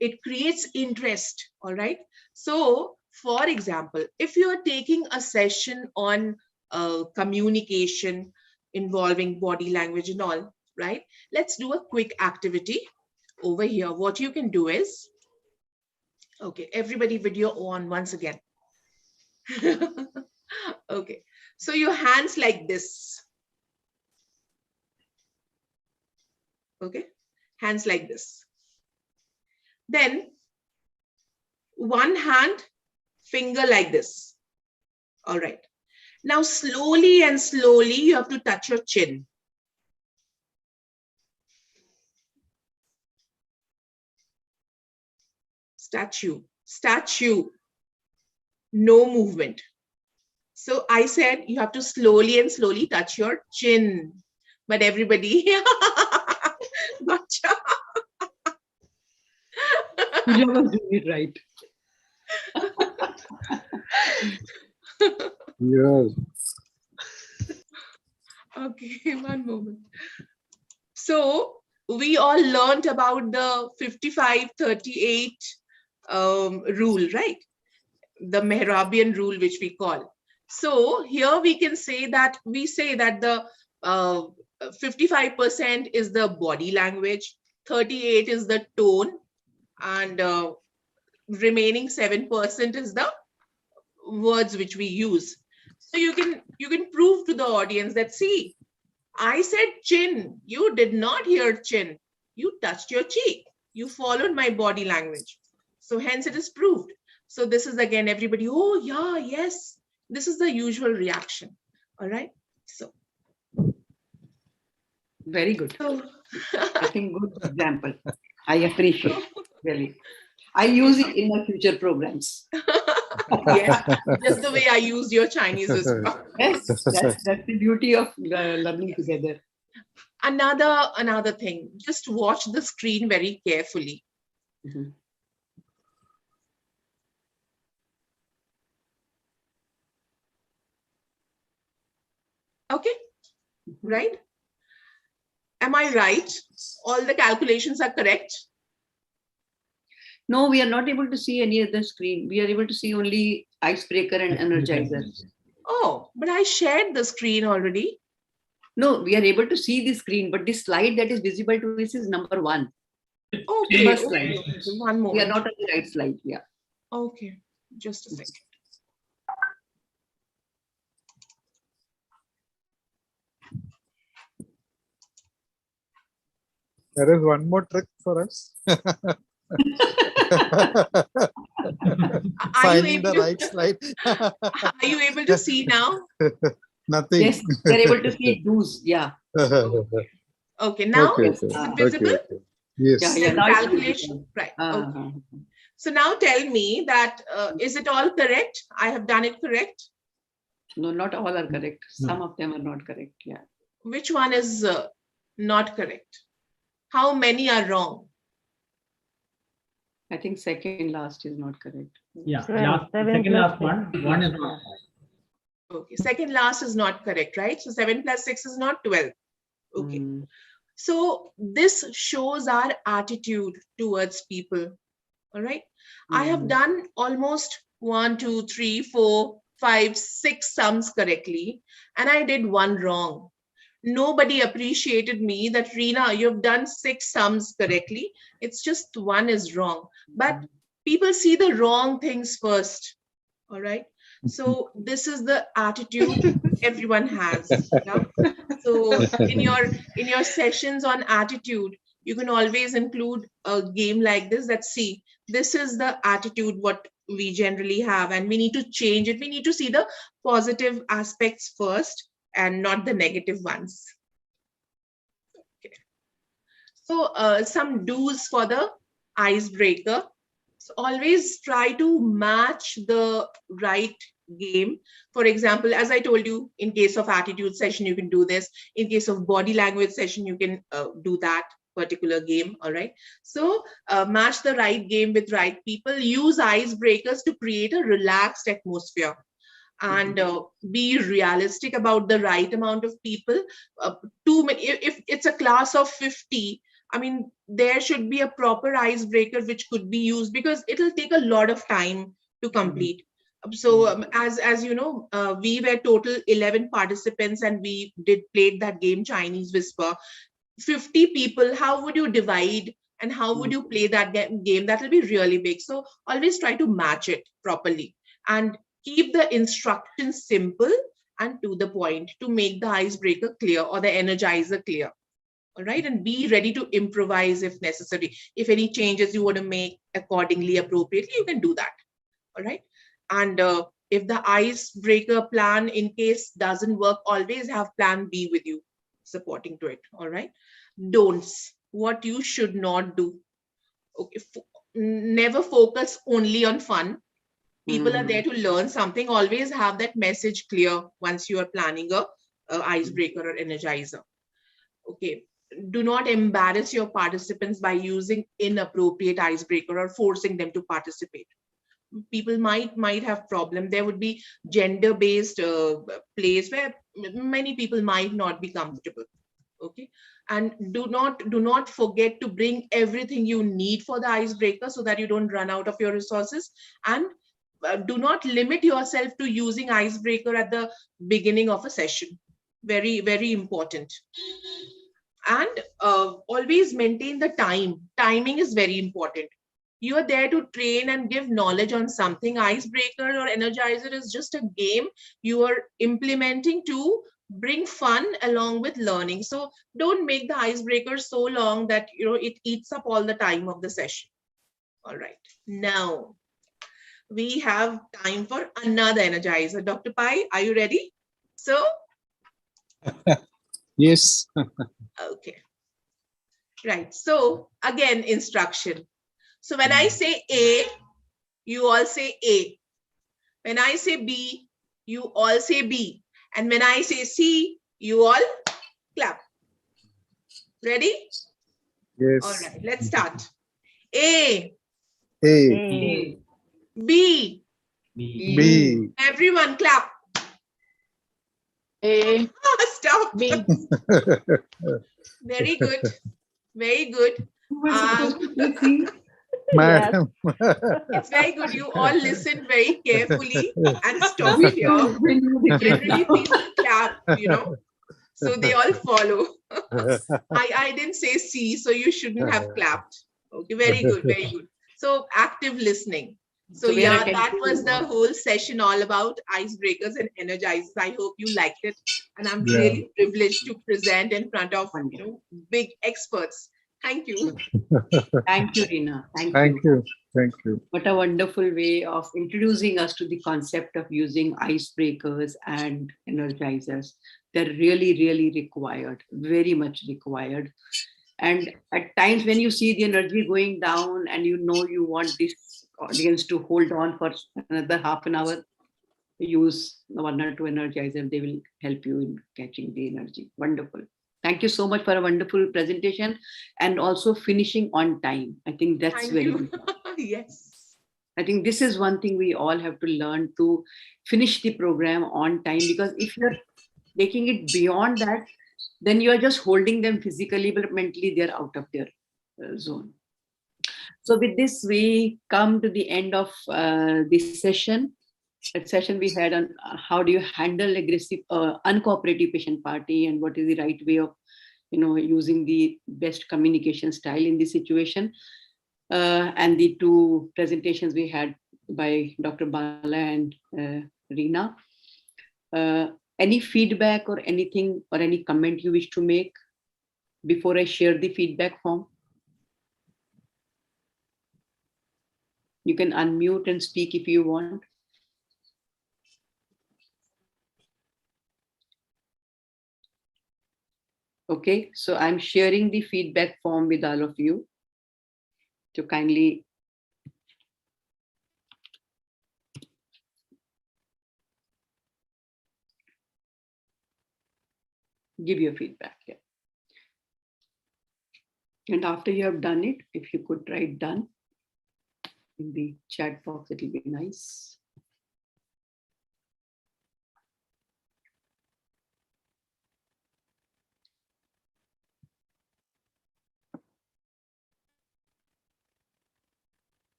It creates interest. All right. So for example, if you are taking a session on communication involving body language and all, right, let's do a quick activity over here. What you can do is, okay, everybody video on once again. Okay, so your hands like this. Okay, hands like this. Then one hand, finger like this. All right. Now slowly and slowly you have to touch your chin. Statue, no movement. So I said you have to slowly and slowly touch your chin. But everybody, gotcha. Pooja was doing it right. Yes. Okay, one moment. So we all learned about the 55-38 rule, right? The Mehrabian rule, which we call. So here we can say that the 55% is the body language, 38 is the tone, and remaining 7% is the words which we use. So you can prove to the audience that, see, I said chin, you did not hear chin, you touched your cheek, you followed my body language. So hence it is proved. So this is again everybody, oh yeah, yes, this is the usual reaction. All right. So very good. So, I think good example. I appreciate really. I use it in my future programs. Yes, just the way I used your Chinese whisper. Yes, that's the beauty of learning together. Another thing, just watch the screen very carefully. Mm-hmm. Okay, right? Am I right? All the calculations are correct? No, we are not able to see any other screen. We are able to see only icebreaker and energizer. Oh, but I shared the screen already. No, we are able to see the screen, but the slide that is visible to us is number 1. Okay, First slide. One more. We are not on the right slide. Yeah. Okay, just a second. There is one more trick for us. Finding the right slide. Are you able to see now? Nothing. Yes, they're able to see do's. Yeah. Okay, now okay, is it visible? Okay. Yes. Yeah, now calculation. Right. Okay. So now tell me that is it all correct? I have done it correct? No, not all are correct. Some of them are not correct. Yeah. Which one is not correct? How many are wrong? I think second last is not correct. Yeah, second last one is not correct. Okay, second last is not correct, right? So 7 plus 6 is not 12. Okay. So this shows our attitude towards people. All right. I have done almost 1, 2, 3, 4, 5, 6 sums correctly, and I did one wrong. Nobody appreciated me that, Reena, you've done 6 sums correctly. It's just one is wrong. But people see the wrong things first. All right. So this is the attitude everyone has. Yeah? So in your sessions on attitude, you can always include a game like this that, see, this is the attitude what we generally have, and we need to change it. We need to see the positive aspects first and not the negative ones. Okay. So some do's for the icebreaker. So always try to match the right game. For example, as I told you, in case of attitude session, you can do this. In case of body language session, you can do that. particular game. All right. So match the right game with right people. Use icebreakers to create a relaxed atmosphere, and be realistic about the right amount of people. Too many. If it's a class of 50, I mean, there should be a proper icebreaker which could be used, because it'll take a lot of time to complete. So as you know, we were total 11 participants, and we did played that game Chinese Whisper. 50 people, how would you divide and how would you play that game? That will be really big. So always try to match it properly, and keep the instructions simple and to the point to make the icebreaker clear or the energizer clear. All right. And be ready to improvise if necessary. If any changes you want to make accordingly, appropriately, you can do that. All right. And if the icebreaker plan in case doesn't work, always have plan B with you supporting to it. All right. Don'ts, what you should not do. Okay. Never focus only on fun. People are there to learn something. Always have that message clear once you are planning a icebreaker or energizer. Okay. Do not embarrass your participants by using inappropriate icebreaker or forcing them to participate. People might have problem. There would be gender based place where many people might not be comfortable. Okay. And do not forget to bring everything you need for the icebreaker so that you don't run out of your resources. And do not limit yourself to using icebreaker at the beginning of a session. Very, very important. And always maintain the time. Timing is very important. You are there to train and give knowledge on something. Icebreaker or energizer is just a game you are implementing to bring fun along with learning. So don't make the icebreaker so long that it eats up all the time of the session. All right. Now we have time for another energizer. Dr. Pai, are you ready? So Yes. okay. Right. So again, instruction. So when I say A, you all say A. When I say B, you all say B. And when I say C, you all clap. Ready? Yes. All right, let's start. A. A. B. B. Everyone clap. A. Stop. B. Very good. Very good. Madam. It's very good. You all listen very carefully and stop here. Generally, people clap, so they all follow. I didn't say C, so you shouldn't have clapped. Okay, very good, very good. So active listening. So yeah, that was the whole session all about icebreakers and energizers. I hope you liked it. And I'm really privileged to present in front of big experts. Thank you. Thank you, Reena. Thank you. Thank you. What a wonderful way of introducing us to the concept of using icebreakers and energizers. They're really, really required, very much required. And at times when you see the energy going down and you want this audience to hold on for another half an hour, use one or two energizer. They will help you in catching the energy. Wonderful. Thank you so much for a wonderful presentation and also finishing on time. I think that's very good. Yes. I think this is one thing we all have to learn, to finish the program on time, because if you're taking it beyond that, then you are just holding them physically, but mentally they're out of their zone. So with this, we come to the end of this session. That session we had on how do you handle aggressive, uncooperative patient party, and what is the right way of, using the best communication style in this situation. And the two presentations we had by Dr. Bala and Reena. Any feedback or anything or any comment you wish to make before I share the feedback form? You can unmute and speak if you want. Okay, so I'm sharing the feedback form with all of you to kindly give your feedback. Yeah. And after you have done it, if you could write done in the chat box, it will be nice.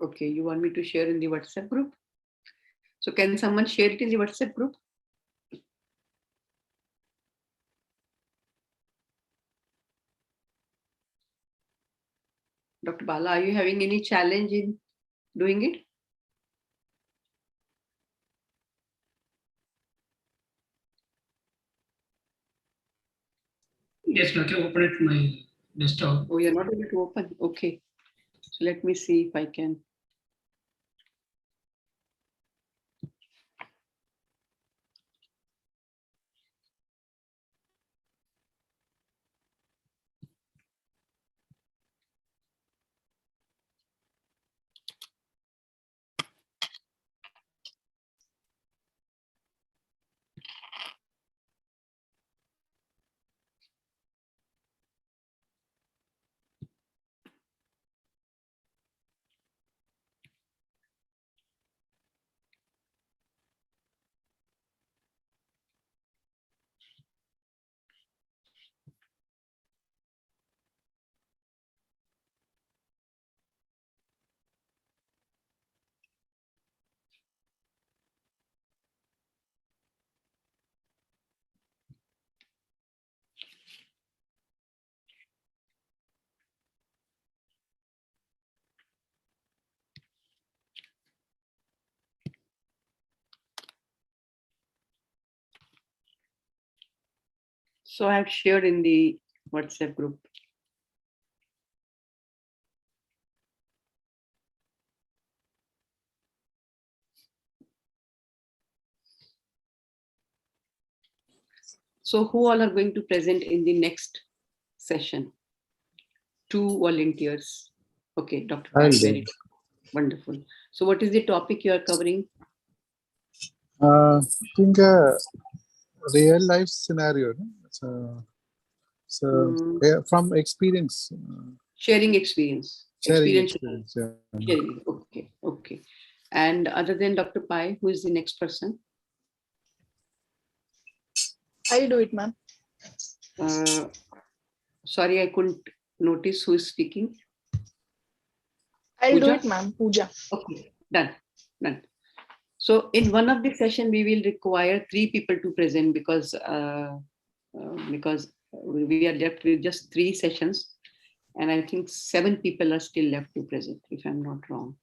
Okay, you want me to share in the WhatsApp group? So can someone share it in the WhatsApp group? Dr. Bala, are you having any challenge in doing it? Yes, I can open it from my desktop. Oh, you're not able to open. Okay. So let me see if I can. So I have shared in the WhatsApp group. So who all are going to present in the next session? 2 volunteers. Okay, Dr. Pai, very wonderful. So what is the topic you are covering? I think real life scenario. No? So from experience. Sharing experience. Sharing experience. Yeah. Sharing. Okay, okay. And other than Dr. Pai, who is the next person? I'll do it, ma'am. Sorry, I couldn't notice who is speaking. I'll do it, ma'am. Pooja. Okay, done. Done. So in one of the session, we will require 3 people to present because we are left with just 3 sessions, and I think 7 people are still left to present, if I'm not wrong.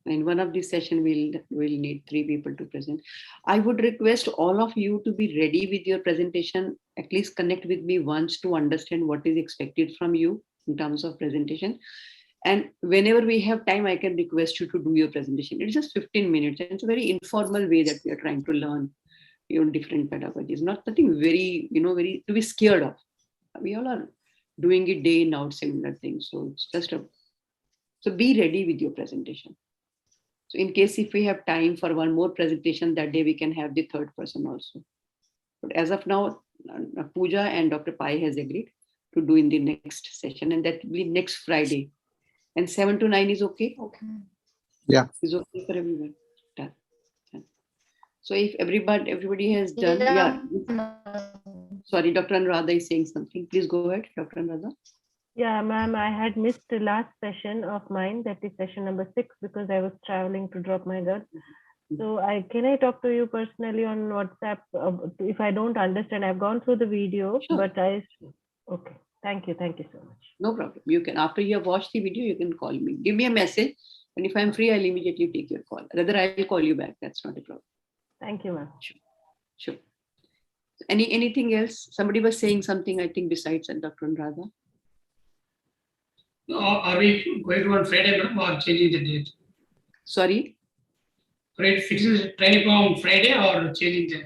In one of these session, we'll need 3 people to present. I would request all of you to be ready with your presentation. At least connect with me once to understand what is expected from you in terms of presentation. And whenever we have time, I can request you to do your presentation. It's just 15 minutes, and it's a very informal way that we are trying to learn different pedagogies. Not nothing very, very to be scared of. We all are doing it day in out similar things. So it's just so be ready with your presentation. So in case if we have time for one more presentation that day, we can have the 3rd person also. But as of now, Pooja and Dr. Pai has agreed. to do in the next session, and that will be next Friday. And 7 to 9 is okay? Okay. Yeah. Is okay for everyone. Done. Done. So if everybody has done, Yeah. Sorry, Dr. Anuradha is saying something. Please go ahead, Dr. Anuradha. Yeah, ma'am, I had missed the last session of mine, that is session number 6, because I was traveling to drop my girl. So can I talk to you personally on WhatsApp if I don't understand? I've gone through the video, Sure. but okay. Thank you so much. No problem. You can, after you have watched the video, you can call me. Give me a message, and if I'm free, I'll immediately take your call. Rather, I'll call you back. That's not a problem. Thank you, ma'am. Sure. Anything else? Somebody was saying something, I think, besides Dr. Anuradha. Are we going to on Friday, madam, or changing the date? Sorry? Fixing the training on Friday or changing the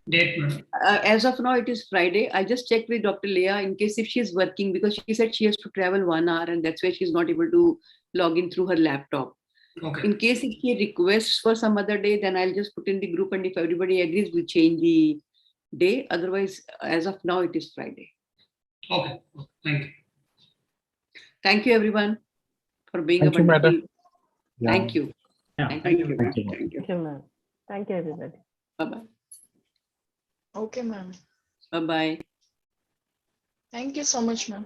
date, madam? As of now, it is Friday. I just checked with Dr. Leah in case if she's working, because she said she has to travel 1 hour and that's why she's not able to log in through her laptop. Okay. In case if she requests for some other day, then I'll just put in the group, and if everybody agrees, we'll change the day. Otherwise, as of now, it is Friday. Okay. Thank you. Thank you, everyone, for being Thank a you, wonderful. madam. Yeah. Thank you. Yeah. Thank Thank you. you. Thank you. Thank you. Thank you, ma'am. Thank you, everybody. Bye-bye. Okay, ma'am. Bye-bye. Thank you so much, ma'am.